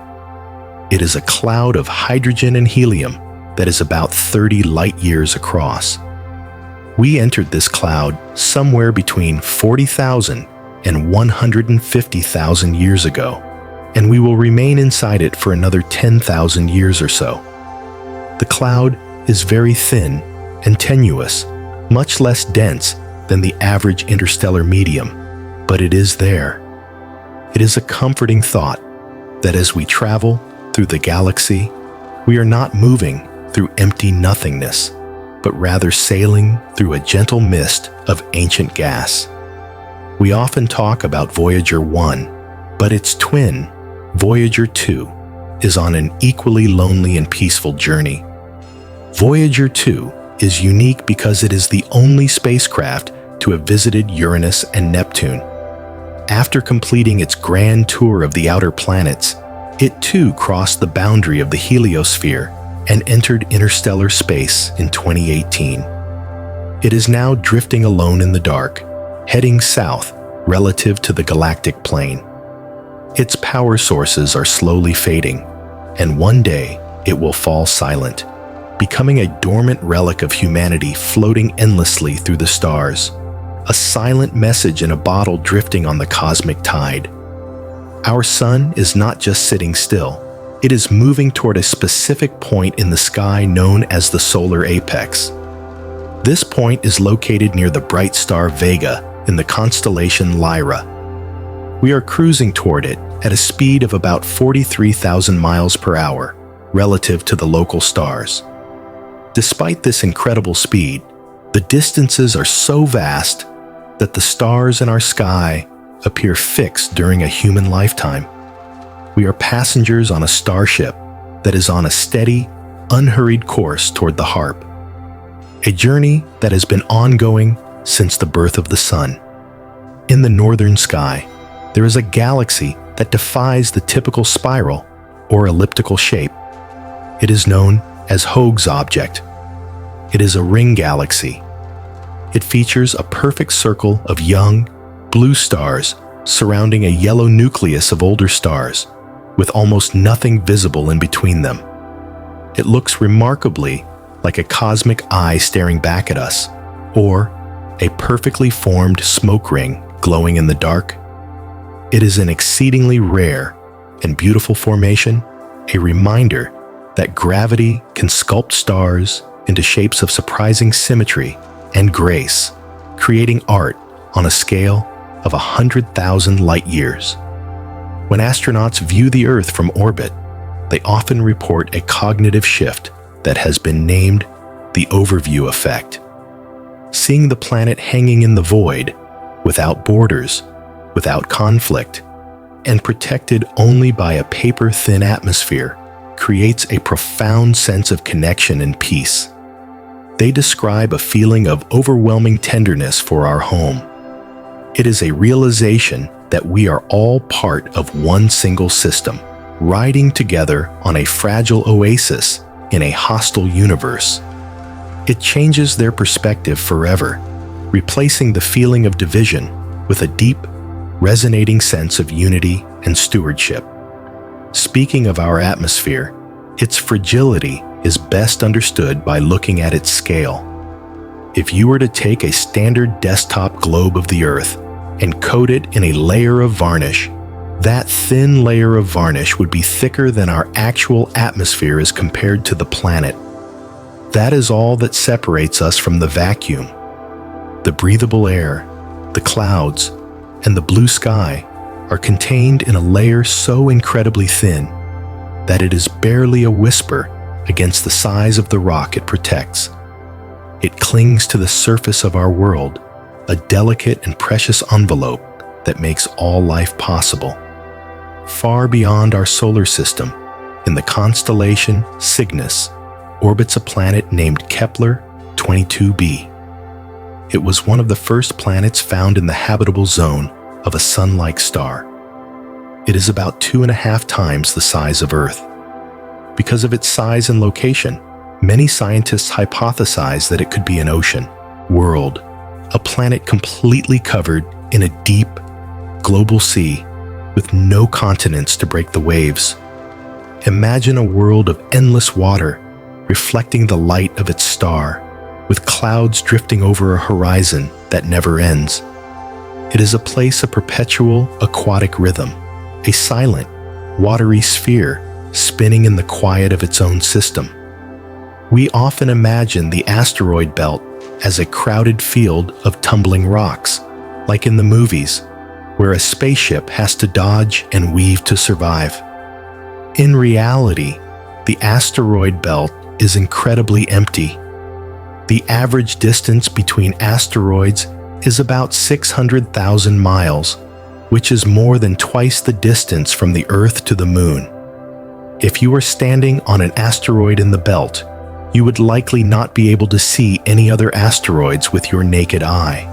Speaker 1: It is a cloud of hydrogen and helium that is about 30 light years across. We entered this cloud somewhere between 40,000 and 150,000 years ago, and we will remain inside it for another 10,000 years or so. The cloud is very thin and tenuous, much less dense than the average interstellar medium, but it is there. It is a comforting thought that as we travel through the galaxy, we are not moving through empty nothingness, but rather sailing through a gentle mist of ancient gas. We often talk about Voyager 1, but its twin, Voyager 2, is on an equally lonely and peaceful journey. Voyager 2 is unique because it is the only spacecraft to have visited Uranus and Neptune. After completing its grand tour of the outer planets, it too crossed the boundary of the heliosphere and entered interstellar space in 2018. It is now drifting alone in the dark, heading south relative to the galactic plane. Its power sources are slowly fading, and one day it will fall silent, becoming a dormant relic of humanity floating endlessly through the stars, a silent message in a bottle drifting on the cosmic tide. Our sun is not just sitting still, it is moving toward a specific point in the sky known as the solar apex. This point is located near the bright star Vega in the constellation Lyra. We are cruising toward it at a speed of about 43,000 miles per hour relative to the local stars. Despite this incredible speed, the distances are so vast that the stars in our sky appear fixed during a human lifetime. We are passengers on a starship that is on a steady, unhurried course toward the Harp, a journey that has been ongoing since the birth of the sun. In the northern sky, there is a galaxy that defies the typical spiral or elliptical shape. It is known as Hoag's object. It is a ring galaxy. It features a perfect circle of young, blue stars surrounding a yellow nucleus of older stars, with almost nothing visible in between them. It looks remarkably like a cosmic eye staring back at us, or a perfectly formed smoke ring glowing in the dark. It is an exceedingly rare and beautiful formation, a reminder that gravity can sculpt stars into shapes of surprising symmetry and grace, creating art on a scale of 100,000 light years. When astronauts view the Earth from orbit, they often report a cognitive shift that has been named the overview effect. Seeing the planet hanging in the void, without borders, without conflict, and protected only by a paper-thin atmosphere, creates a profound sense of connection and peace. They describe a feeling of overwhelming tenderness for our home. It is a realization that we are all part of one single system, riding together on a fragile oasis in a hostile universe. It changes their perspective forever, replacing the feeling of division with a deep, resonating sense of unity and stewardship. Speaking of our atmosphere, its fragility is best understood by looking at its scale. If you were to take a standard desktop globe of the Earth and coat it in a layer of varnish, that thin layer of varnish would be thicker than our actual atmosphere as compared to the planet. That is all that separates us from the vacuum. The breathable air, the clouds, and the blue sky are contained in a layer so incredibly thin that it is barely a whisper against the size of the rock it protects. It clings to the surface of our world, a delicate and precious envelope that makes all life possible. Far beyond our solar system, in the constellation Cygnus, orbits a planet named Kepler 22b. It was one of the first planets found in the habitable zone of a sun-like star. It is about 2.5 times the size of Earth. Because of its size and location, many scientists hypothesize that it could be an ocean, world, a planet completely covered in a deep, global sea with no continents to break the waves. Imagine a world of endless water reflecting the light of its star, with clouds drifting over a horizon that never ends. It is a place of perpetual aquatic rhythm, a silent, watery sphere spinning in the quiet of its own system. We often imagine the asteroid belt as a crowded field of tumbling rocks, like in the movies, where a spaceship has to dodge and weave to survive. In reality, the asteroid belt is incredibly empty. The average distance between asteroids is about 600,000 miles, which is more than twice the distance from the Earth to the Moon. If you are standing on an asteroid in the belt, you would likely not be able to see any other asteroids with your naked eye.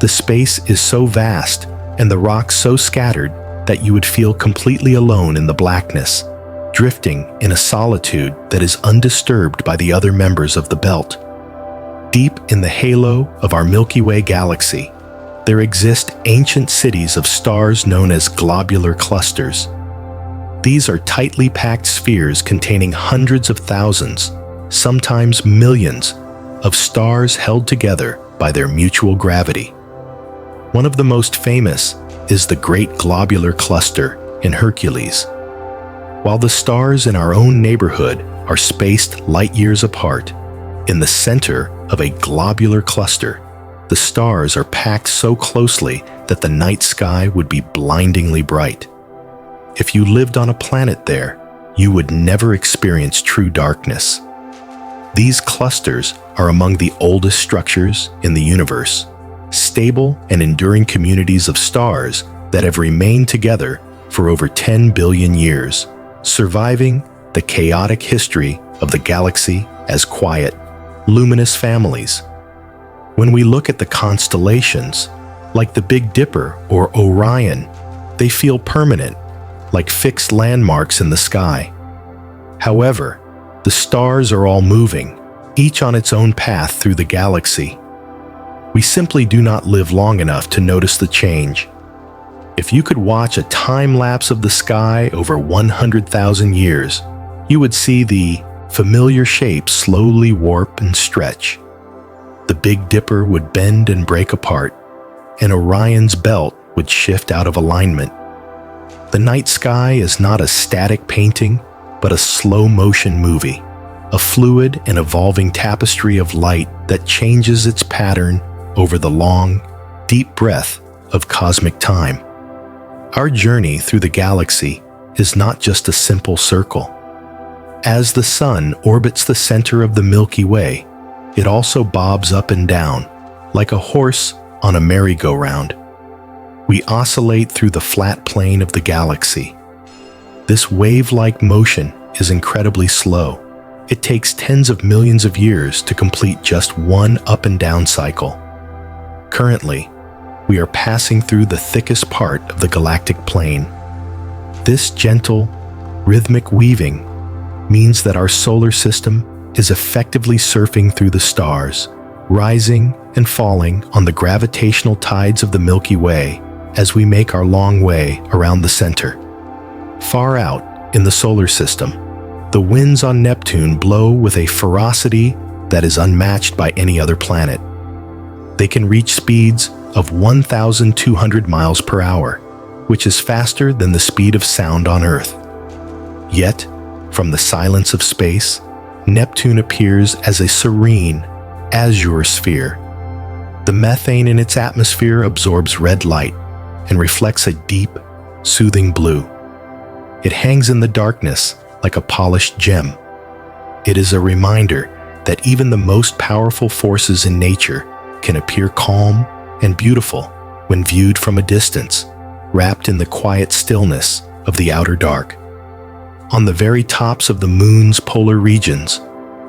Speaker 1: The space is so vast and the rocks so scattered that you would feel completely alone in the blackness, drifting in a solitude that is undisturbed by the other members of the belt. Deep in the halo of our Milky Way galaxy, there exist ancient cities of stars known as globular clusters. These are tightly packed spheres containing hundreds of thousands, sometimes millions, of stars held together by their mutual gravity. One of the most famous is the Great Globular Cluster in Hercules. While the stars in our own neighborhood are spaced light years apart, in the center of a globular cluster, the stars are packed so closely that the night sky would be blindingly bright. If you lived on a planet there, you would never experience true darkness. These clusters are among the oldest structures in the universe, stable and enduring communities of stars that have remained together for over 10 billion years, surviving the chaotic history of the galaxy as quiet, luminous families. When we look at the constellations, like the Big Dipper or Orion, they feel permanent, like fixed landmarks in the sky. However, the stars are all moving, each on its own path through the galaxy. We simply do not live long enough to notice the change. If you could watch a time lapse of the sky over 100,000 years, you would see the familiar shapes slowly warp and stretch. The Big Dipper would bend and break apart, and Orion's belt would shift out of alignment. The night sky is not a static painting, but a slow-motion movie, a fluid and evolving tapestry of light that changes its pattern over the long, deep breath of cosmic time. Our journey through the galaxy is not just a simple circle. As the sun orbits the center of the Milky Way, it also bobs up and down, like a horse on a merry-go-round. We oscillate through the flat plane of the galaxy. This wave-like motion is incredibly slow. It takes tens of millions of years to complete just one up and down cycle. Currently, we are passing through the thickest part of the galactic plane. This gentle, rhythmic weaving means that our solar system is effectively surfing through the stars, rising and falling on the gravitational tides of the Milky Way as we make our long way around the center. Far out in the solar system, the winds on Neptune blow with a ferocity that is unmatched by any other planet. They can reach speeds of 1,200 miles per hour, which is faster than the speed of sound on Earth. Yet, from the silence of space, Neptune appears as a serene, azure sphere. The methane in its atmosphere absorbs red light and reflects a deep, soothing blue. It hangs in the darkness like a polished gem. It is a reminder that even the most powerful forces in nature can appear calm and beautiful when viewed from a distance, wrapped in the quiet stillness of the outer dark. On the very tops of the moon's polar regions,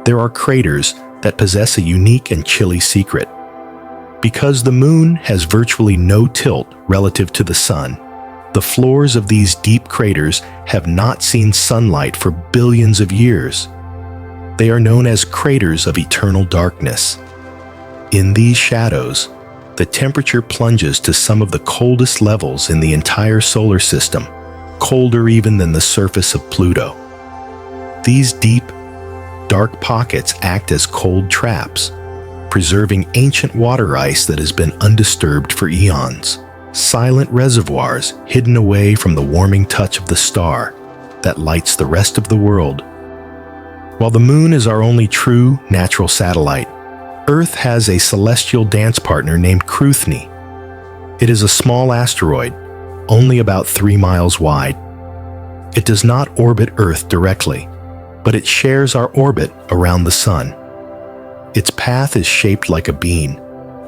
Speaker 1: there are craters that possess a unique and chilly secret. Because the moon has virtually no tilt relative to the sun, the floors of these deep craters have not seen sunlight for billions of years. They are known as craters of eternal darkness. In these shadows, the temperature plunges to some of the coldest levels in the entire solar system, colder even than the surface of Pluto. These deep, dark pockets act as cold traps, preserving ancient water ice that has been undisturbed for eons, silent reservoirs hidden away from the warming touch of the star that lights the rest of the world. While the moon is our only true natural satellite, Earth has a celestial dance partner named Cruithne. It is a small asteroid, only about 3 miles wide. It does not orbit Earth directly, but it shares our orbit around the sun. Its path is shaped like a bean,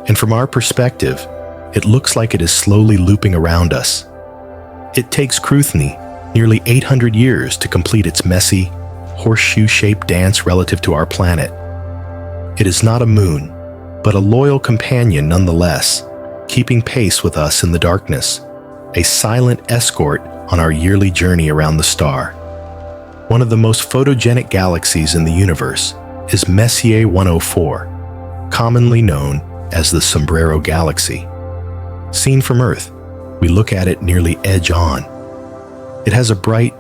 Speaker 1: and from our perspective, it looks like it is slowly looping around us. It takes Cruithne nearly 800 years to complete its messy, horseshoe-shaped dance relative to our planet. It is not a moon, but a loyal companion nonetheless, keeping pace with us in the darkness, a silent escort on our yearly journey around the star. One of the most photogenic galaxies in the universe is Messier 104, commonly known as the Sombrero Galaxy. Seen from Earth, we look at it nearly edge-on. It has a bright,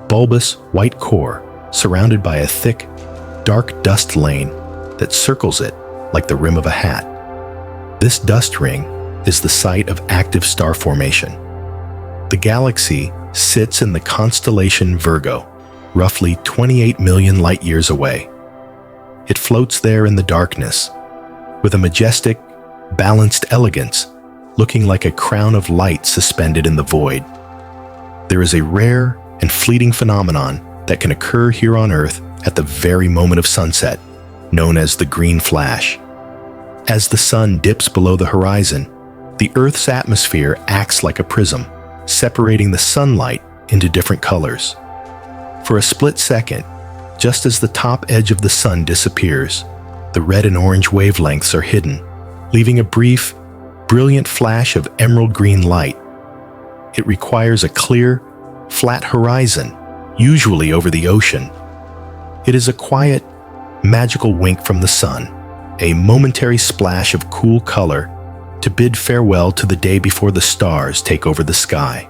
Speaker 1: bulbous white core surrounded by a thick, dark dust lane that circles it like the rim of a hat. This dust ring is the site of active star formation. The galaxy sits in the constellation Virgo, roughly 28 million light-years away. It floats there in the darkness, with a majestic, balanced elegance, looking like a crown of light suspended in the void. There is a rare and fleeting phenomenon that can occur here on Earth at the very moment of sunset, known as the green flash. As the sun dips below the horizon, the Earth's atmosphere acts like a prism, separating the sunlight into different colors. For a split second, just as the top edge of the sun disappears, the red and orange wavelengths are hidden, leaving a brief, brilliant flash of emerald green light. It requires a clear, flat horizon, usually over the ocean. It is a quiet, magical wink from the sun, a momentary splash of cool color to bid farewell to the day before the stars take over the sky.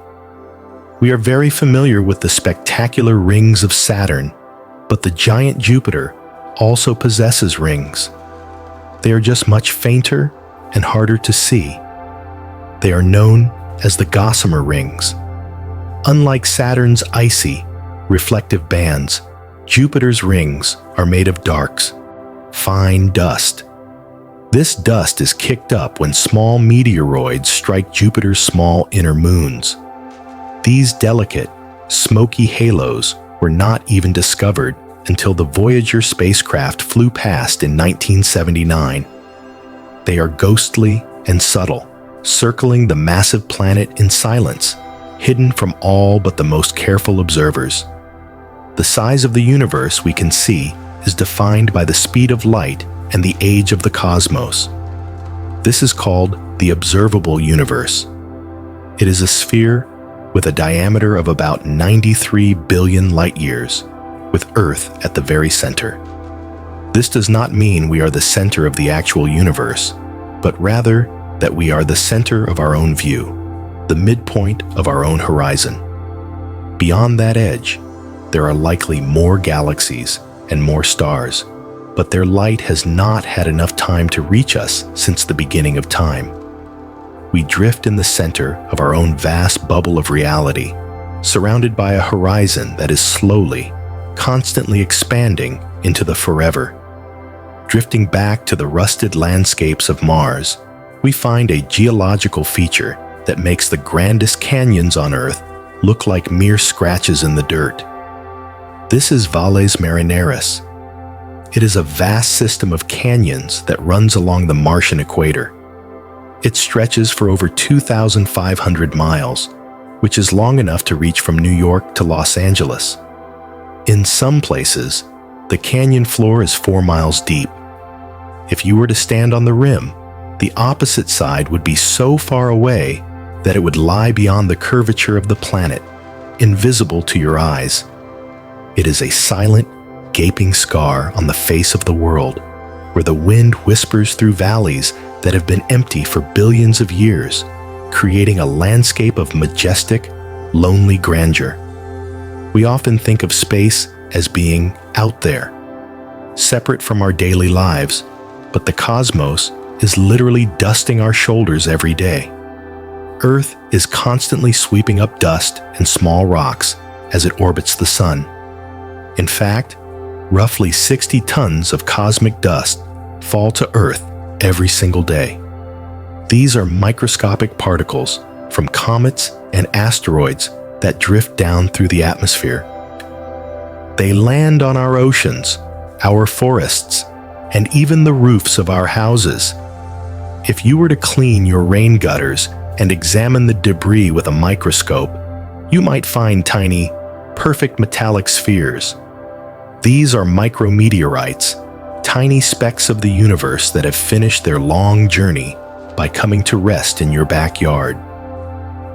Speaker 1: We are very familiar with the spectacular rings of Saturn, But the giant Jupiter also possesses rings. They are just much fainter and harder to see. They are known as the Gossamer rings. Unlike Saturn's icy, reflective bands, Jupiter's rings are made of darks, fine dust. This dust is kicked up when small meteoroids strike Jupiter's small inner moons. These delicate, smoky halos were not even discovered until the Voyager spacecraft flew past in 1979. They are ghostly and subtle, circling the massive planet in silence, hidden from all but the most careful observers. The size of the universe we can see is defined by the speed of light and the age of the cosmos. This is called the observable universe. It is a sphere with a diameter of about 93 billion light-years, with Earth at the very center. This does not mean we are the center of the actual universe, but rather that we are the center of our own view, the midpoint of our own horizon. Beyond that edge, there are likely more galaxies and more stars, but their light has not had enough time to reach us since the beginning of time. We drift in the center of our own vast bubble of reality, surrounded by a horizon that is slowly, constantly expanding into the forever. Drifting back to the rusted landscapes of Mars, we find a geological feature that makes the grandest canyons on Earth look like mere scratches in the dirt. This is Valles Marineris. It is a vast system of canyons that runs along the Martian equator. It stretches for over 2,500 miles, which is long enough to reach from New York to Los Angeles. In some places, the canyon floor is 4 miles deep. If you were to stand on the rim, the opposite side would be so far away that it would lie beyond the curvature of the planet, invisible to your eyes. It is a silent, gaping scar on the face of the world, where the wind whispers through valleys that have been empty for billions of years, creating a landscape of majestic, lonely grandeur. We often think of space as being out there, separate from our daily lives, but the cosmos is literally dusting our shoulders every day. Earth is constantly sweeping up dust and small rocks as it orbits the sun. In fact, roughly 60 tons of cosmic dust fall to Earth every single day. These are microscopic particles from comets and asteroids that drift down through the atmosphere. They land on our oceans, our forests, and even the roofs of our houses. If you were to clean your rain gutters and examine the debris with a microscope, you might find tiny, perfect metallic spheres. These are micrometeorites, tiny specks of the universe that have finished their long journey by coming to rest in your backyard.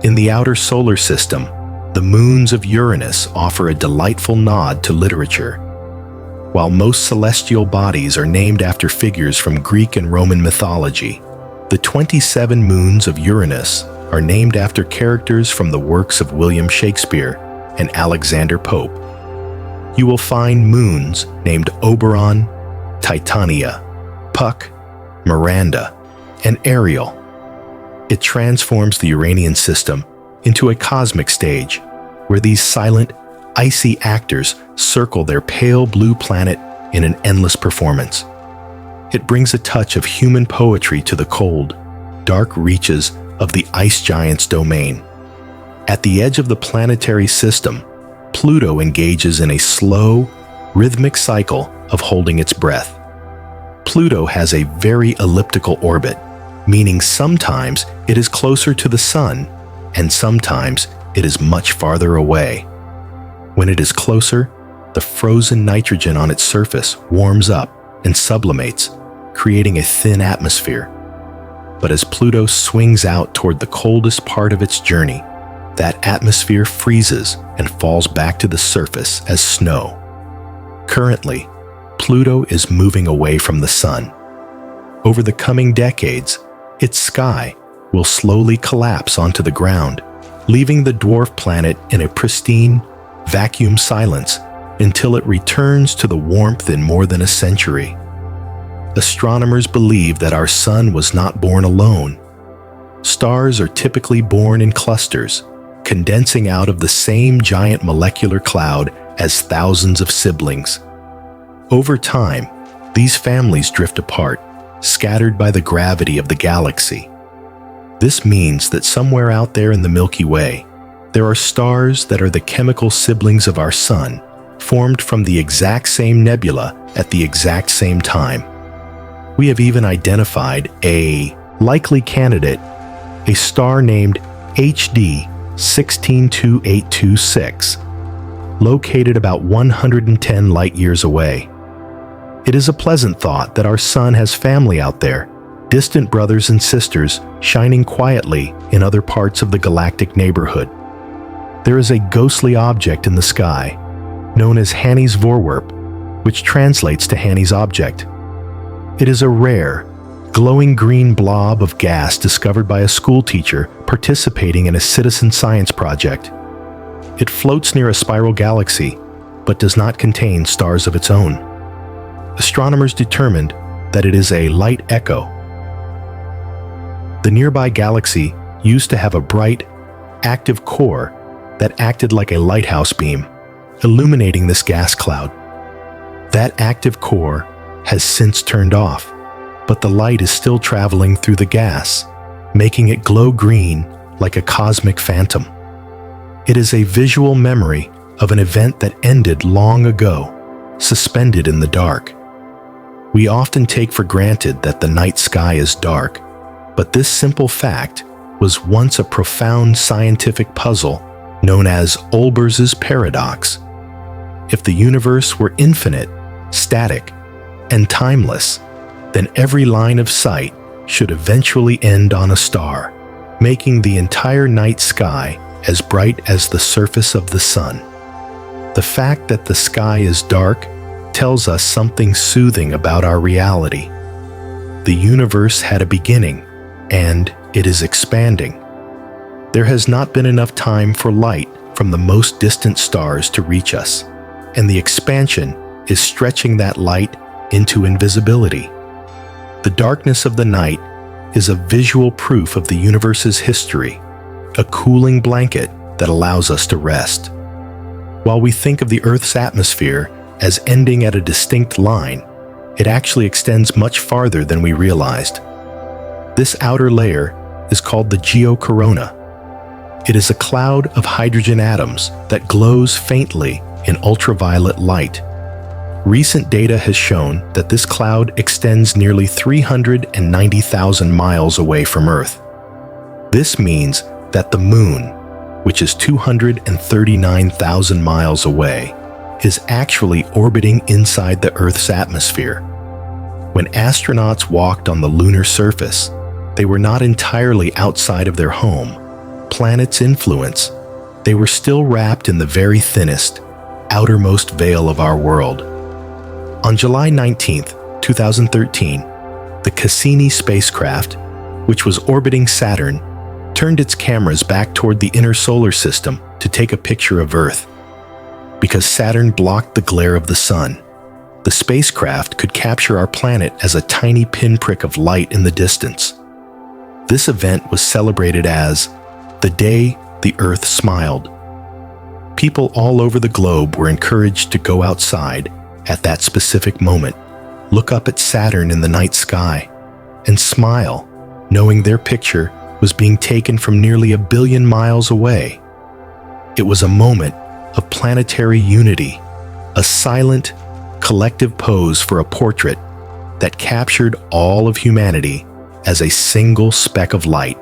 Speaker 1: In the outer solar system, the moons of Uranus offer a delightful nod to literature. While most celestial bodies are named after figures from Greek and Roman mythology, the 27 moons of Uranus are named after characters from the works of William Shakespeare and Alexander Pope. You will find moons named Oberon, Titania, Puck, Miranda, and Ariel. It transforms the Uranian system into a cosmic stage where these silent, icy actors circle their pale blue planet in an endless performance. It brings a touch of human poetry to the cold, dark reaches of the ice giant's domain. At the edge of the planetary system, Pluto engages in a slow, rhythmic cycle of holding its breath. Pluto has a very elliptical orbit, meaning sometimes it is closer to the Sun, and sometimes it is much farther away. When it is closer, the frozen nitrogen on its surface warms up and sublimates, creating a thin atmosphere. But as Pluto swings out toward the coldest part of its journey, that atmosphere freezes and falls back to the surface as snow. Currently, Pluto is moving away from the Sun. Over the coming decades, its sky will slowly collapse onto the ground, leaving the dwarf planet in a pristine, vacuum silence until it returns to the warmth in more than a century. Astronomers believe that our sun was not born alone. Stars are typically born in clusters, condensing out of the same giant molecular cloud as thousands of siblings. Over time, these families drift apart, scattered by the gravity of the galaxy. This means that somewhere out there in the Milky Way, there are stars that are the chemical siblings of our sun, formed from the exact same nebula at the exact same time. We have even identified a likely candidate, a star named HD 162826, located about 110 light-years away. It is a pleasant thought that our sun has family out there, distant brothers and sisters shining quietly in other parts of the galactic neighborhood. There is a ghostly object in the sky, known as Hani's Vorwerp, which translates to Hani's object. It is a rare, glowing green blob of gas discovered by a schoolteacher participating in a citizen science project. It floats near a spiral galaxy, but does not contain stars of its own. Astronomers determined that it is a light echo. The nearby galaxy used to have a bright, active core that acted like a lighthouse beam, illuminating this gas cloud. That active core has since turned off, but the light is still traveling through the gas, making it glow green like a cosmic phantom. It is a visual memory of an event that ended long ago, suspended in the dark. We often take for granted that the night sky is dark, but this simple fact was once a profound scientific puzzle known as Olbers's paradox. If the universe were infinite, static, and timeless, then every line of sight should eventually end on a star, making the entire night sky as bright as the surface of the sun. The fact that the sky is dark tells us something soothing about our reality. The universe had a beginning, and it is expanding. There has not been enough time for light from the most distant stars to reach us, and the expansion is stretching that light into invisibility. The darkness of the night is a visual proof of the universe's history, a cooling blanket that allows us to rest. While we think of the Earth's atmosphere as ending at a distinct line, it actually extends much farther than we realized. This outer layer is called the geocorona. It is a cloud of hydrogen atoms that glows faintly in ultraviolet light. Recent data has shown that this cloud extends nearly 390,000 miles away from Earth. This means that the Moon, which is 239,000 miles away, is actually orbiting inside the Earth's atmosphere. When astronauts walked on the lunar surface, they were not entirely outside of their home, planet's influence. They were still wrapped in the very thinnest, outermost veil of our world. On July 19, 2013, the Cassini spacecraft, which was orbiting Saturn, turned its cameras back toward the inner solar system to take a picture of Earth. Because Saturn blocked the glare of the sun, the spacecraft could capture our planet as a tiny pinprick of light in the distance. This event was celebrated as the day the Earth smiled. People all over the globe were encouraged to go outside at that specific moment, look up at Saturn in the night sky, and smile, knowing their picture was being taken from nearly 1 billion miles away. It was a moment of planetary unity, a silent, collective pose for a portrait that captured all of humanity as a single speck of light.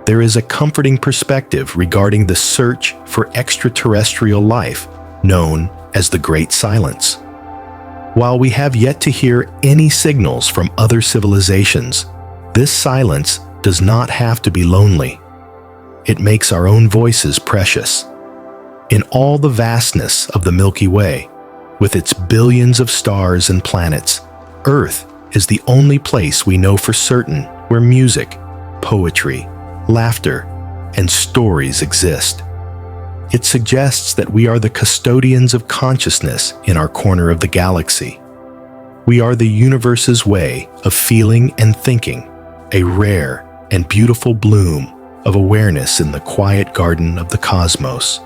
Speaker 1: There is a comforting perspective regarding the search for extraterrestrial life, known as the Great Silence. While we have yet to hear any signals from other civilizations, this silence does not have to be lonely. It makes our own voices precious. In all the vastness of the Milky Way, with its billions of stars and planets, Earth is the only place we know for certain where music, poetry, laughter, and stories exist. It suggests that we are the custodians of consciousness in our corner of the galaxy. We are the universe's way of feeling and thinking, a rare and beautiful bloom of awareness in the quiet garden of the cosmos.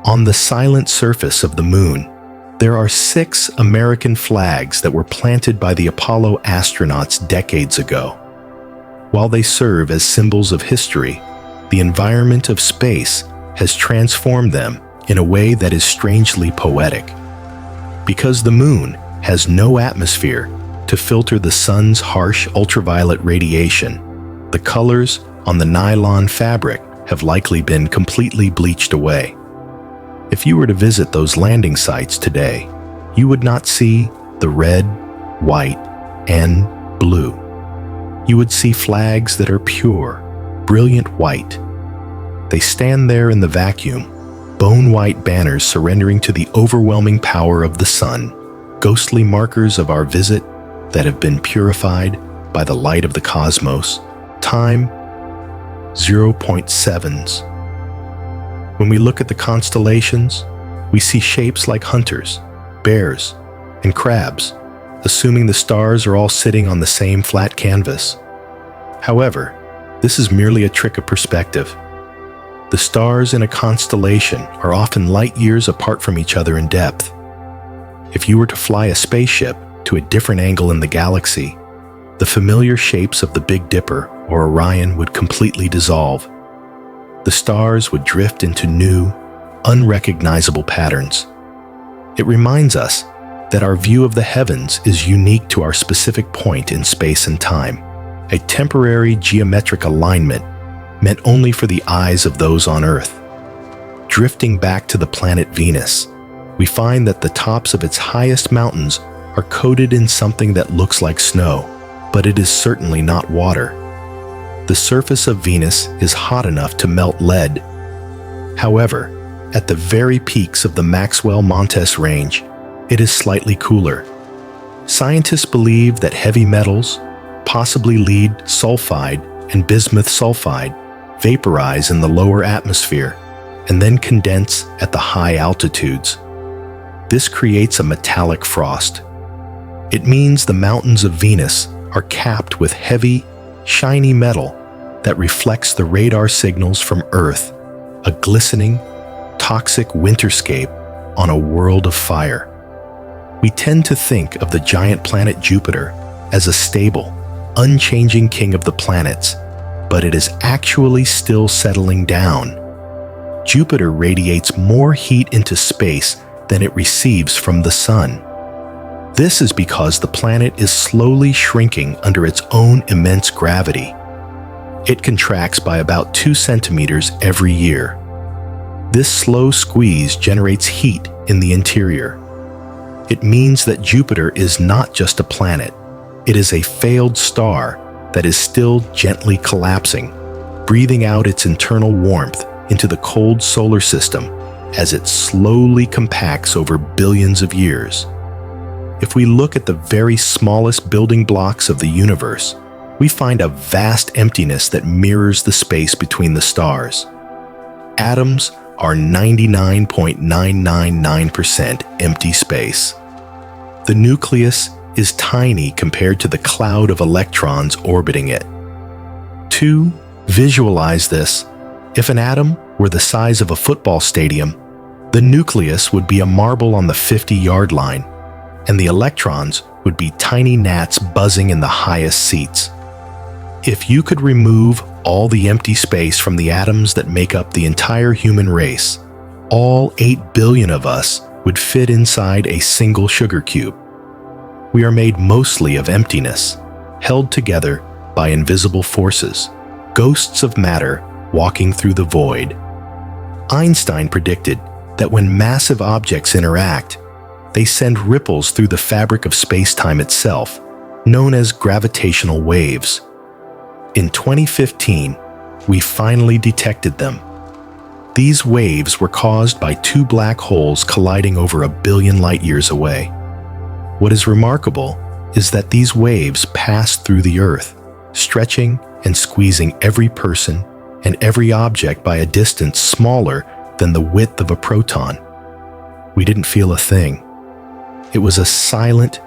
Speaker 1: On the silent surface of the moon, there are 6 American flags that were planted by the Apollo astronauts decades ago. While they serve as symbols of history, the environment of space has transformed them in a way that is strangely poetic. Because the moon has no atmosphere to filter the sun's harsh ultraviolet radiation, the colors on the nylon fabric have likely been completely bleached away. If you were to visit those landing sites today, you would not see the red, white, and blue. You would see flags that are pure, brilliant white. They stand there in the vacuum, bone-white banners surrendering to the overwhelming power of the sun, ghostly markers of our visit that have been purified by the light of the cosmos. Time, 0.7s. When we look at the constellations, we see shapes like hunters, bears, and crabs, assuming the stars are all sitting on the same flat canvas. However, this is merely a trick of perspective. The stars in a constellation are often light years apart from each other in depth. If you were to fly a spaceship to a different angle in the galaxy, the familiar shapes of the Big Dipper or Orion would completely dissolve. The stars would drift into new, unrecognizable patterns. It reminds us that our view of the heavens is unique to our specific point in space and time, a temporary geometric alignment meant only for the eyes of those on Earth. Drifting back to the planet Venus, we find that the tops of its highest mountains are coated in something that looks like snow, but it is certainly not water. The surface of Venus is hot enough to melt lead. However, at the very peaks of the Maxwell-Montes range, it is slightly cooler. Scientists believe that heavy metals, possibly lead sulfide and bismuth sulfide, vaporize in the lower atmosphere and then condense at the high altitudes. This creates a metallic frost. It means the mountains of Venus are capped with heavy, shiny metal that reflects the radar signals from Earth, a glistening, toxic winterscape on a world of fire. We tend to think of the giant planet Jupiter as a stable, unchanging king of the planets, but it is actually still settling down. Jupiter radiates more heat into space than it receives from the sun. This is because the planet is slowly shrinking under its own immense gravity. It contracts by about 2 centimeters every year. This slow squeeze generates heat in the interior. It means that Jupiter is not just a planet. It is a failed star that is still gently collapsing, breathing out its internal warmth into the cold solar system as it slowly compacts over billions of years. If we look at the very smallest building blocks of the universe, we find a vast emptiness that mirrors the space between the stars. Atoms are 99.999% empty space. The nucleus is tiny compared to the cloud of electrons orbiting it. To visualize this, if an atom were the size of a football stadium, the nucleus would be a marble on the 50-yard line, and the electrons would be tiny gnats buzzing in the highest seats. If you could remove all the empty space from the atoms that make up the entire human race, all 8 billion of us would fit inside a single sugar cube. We are made mostly of emptiness, held together by invisible forces, ghosts of matter walking through the void. Einstein predicted that when massive objects interact, they send ripples through the fabric of space-time itself, known as gravitational waves. In 2015, we finally detected them. These waves were caused by 2 black holes colliding over 1 billion light-years away. What is remarkable is that these waves pass through the Earth, stretching and squeezing every person and every object by a distance smaller than the width of a proton. We didn't feel a thing. It was a silent,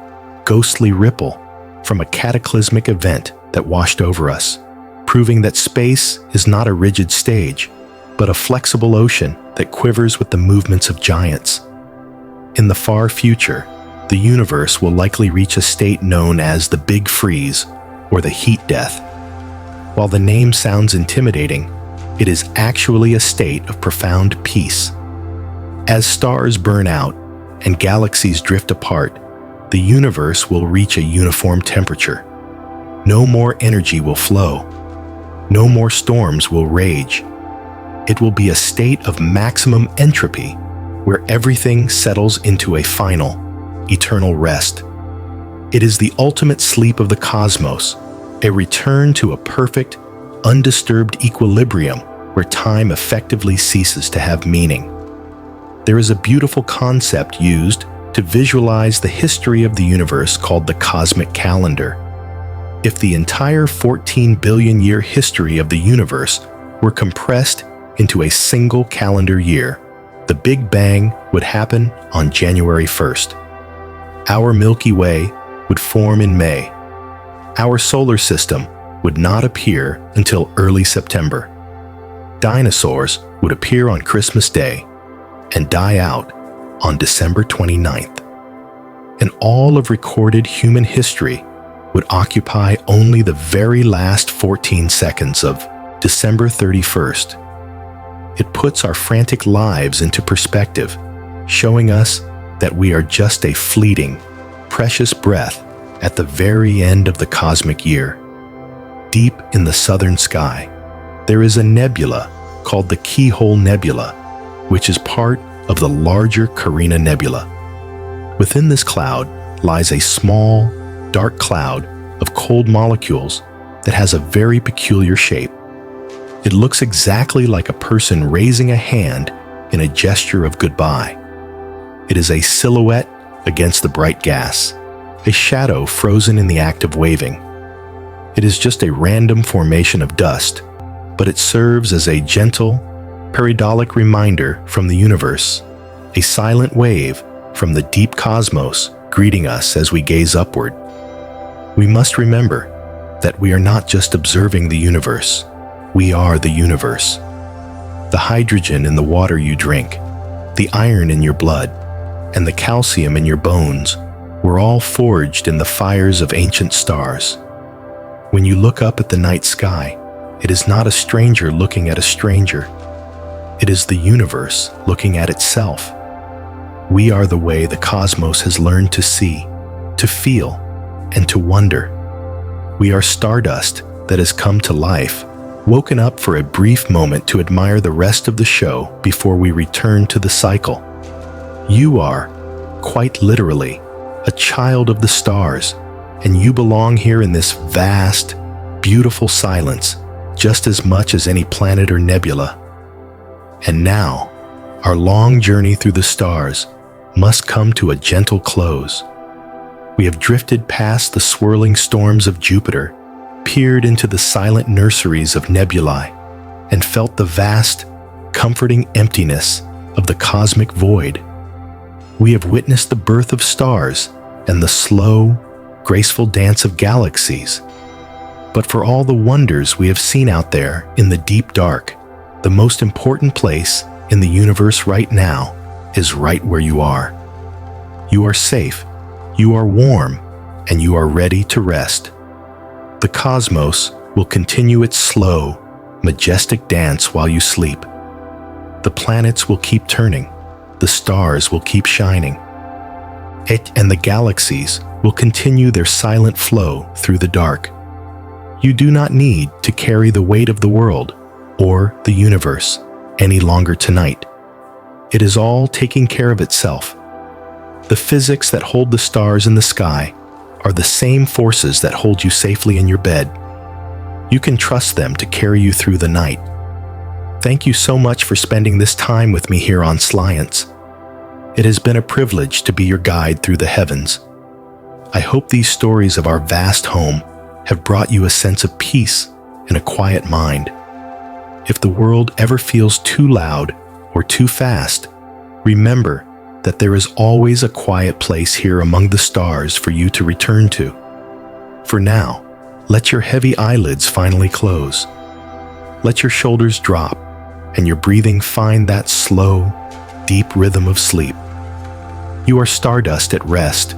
Speaker 1: ghostly ripple from a cataclysmic event that washed over us, proving that space is not a rigid stage, but a flexible ocean that quivers with the movements of giants. In the far future, the universe will likely reach a state known as the Big Freeze or the heat death. While the name sounds intimidating, it is actually a state of profound peace. As stars burn out and galaxies drift apart, the universe will reach a uniform temperature. No more energy will flow. No more storms will rage. It will be a state of maximum entropy, where everything settles into a final, eternal rest. It is the ultimate sleep of the cosmos, a return to a perfect, undisturbed equilibrium where time effectively ceases to have meaning. There is a beautiful concept used to visualize the history of the universe called the cosmic calendar. If the entire 14 billion year history of the universe were compressed into a single calendar year, the Big Bang would happen on January 1st. Our Milky Way would form in May. Our solar system would not appear until early September. Dinosaurs would appear on Christmas Day and die out on December 29th. And all of recorded human history would occupy only the very last 14 seconds of December 31st. It puts our frantic lives into perspective, showing us that we are just a fleeting, precious breath at the very end of the cosmic year. Deep in the southern sky, there is a nebula called the Keyhole Nebula, which is part of the larger Carina Nebula. Within this cloud lies a small, dark cloud of cold molecules that has a very peculiar shape. It looks exactly like a person raising a hand in a gesture of goodbye. It is a silhouette against the bright gas, a shadow frozen in the act of waving. It is just a random formation of dust, but it serves as a gentle, periodic reminder from the universe, a silent wave from the deep cosmos greeting us as we gaze upward. We must remember that we are not just observing the universe, we are the universe. The hydrogen in the water you drink, the iron in your blood, and the calcium in your bones were all forged in the fires of ancient stars. When you look up at the night sky, it is not a stranger looking at a stranger. It is the universe looking at itself. We are the way the cosmos has learned to see, to feel, and to wonder. We are stardust that has come to life, woken up for a brief moment to admire the rest of the show before we return to the cycle. You are, quite literally, a child of the stars, and you belong here in this vast, beautiful silence just as much as any planet or nebula. And now, our long journey through the stars must come to a gentle close. We have drifted past the swirling storms of Jupiter, peered into the silent nurseries of nebulae, and felt the vast, comforting emptiness of the cosmic void. We have witnessed the birth of stars and the slow, graceful dance of galaxies. But for all the wonders we have seen out there in the deep dark, the most important place in the universe right now is right where you are. You are safe, you are warm, and you are ready to rest. The cosmos will continue its slow, majestic dance while you sleep. The planets will keep turning, the stars will keep shining, and the galaxies will continue their silent flow through the dark. You do not need to carry the weight of the world or the universe any longer tonight. It is all taking care of itself. The physics that hold the stars in the sky are the same forces that hold you safely in your bed. You can trust them to carry you through the night. Thank you so much for spending this time with me here on Slience. It has been a privilege to be your guide through the heavens. I hope these stories of our vast home have brought you a sense of peace and a quiet mind. If the world ever feels too loud or too fast, remember that there is always a quiet place here among the stars for you to return to. For now, let your heavy eyelids finally close. Let your shoulders drop and your breathing find that slow, deep rhythm of sleep. You are stardust at rest,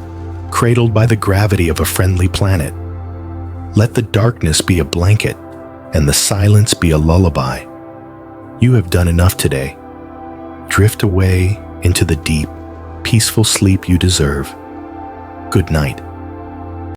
Speaker 1: cradled by the gravity of a friendly planet. Let the darkness be a blanket and the silence be a lullaby. You have done enough today. Drift away into the deep, peaceful sleep you deserve. Good night.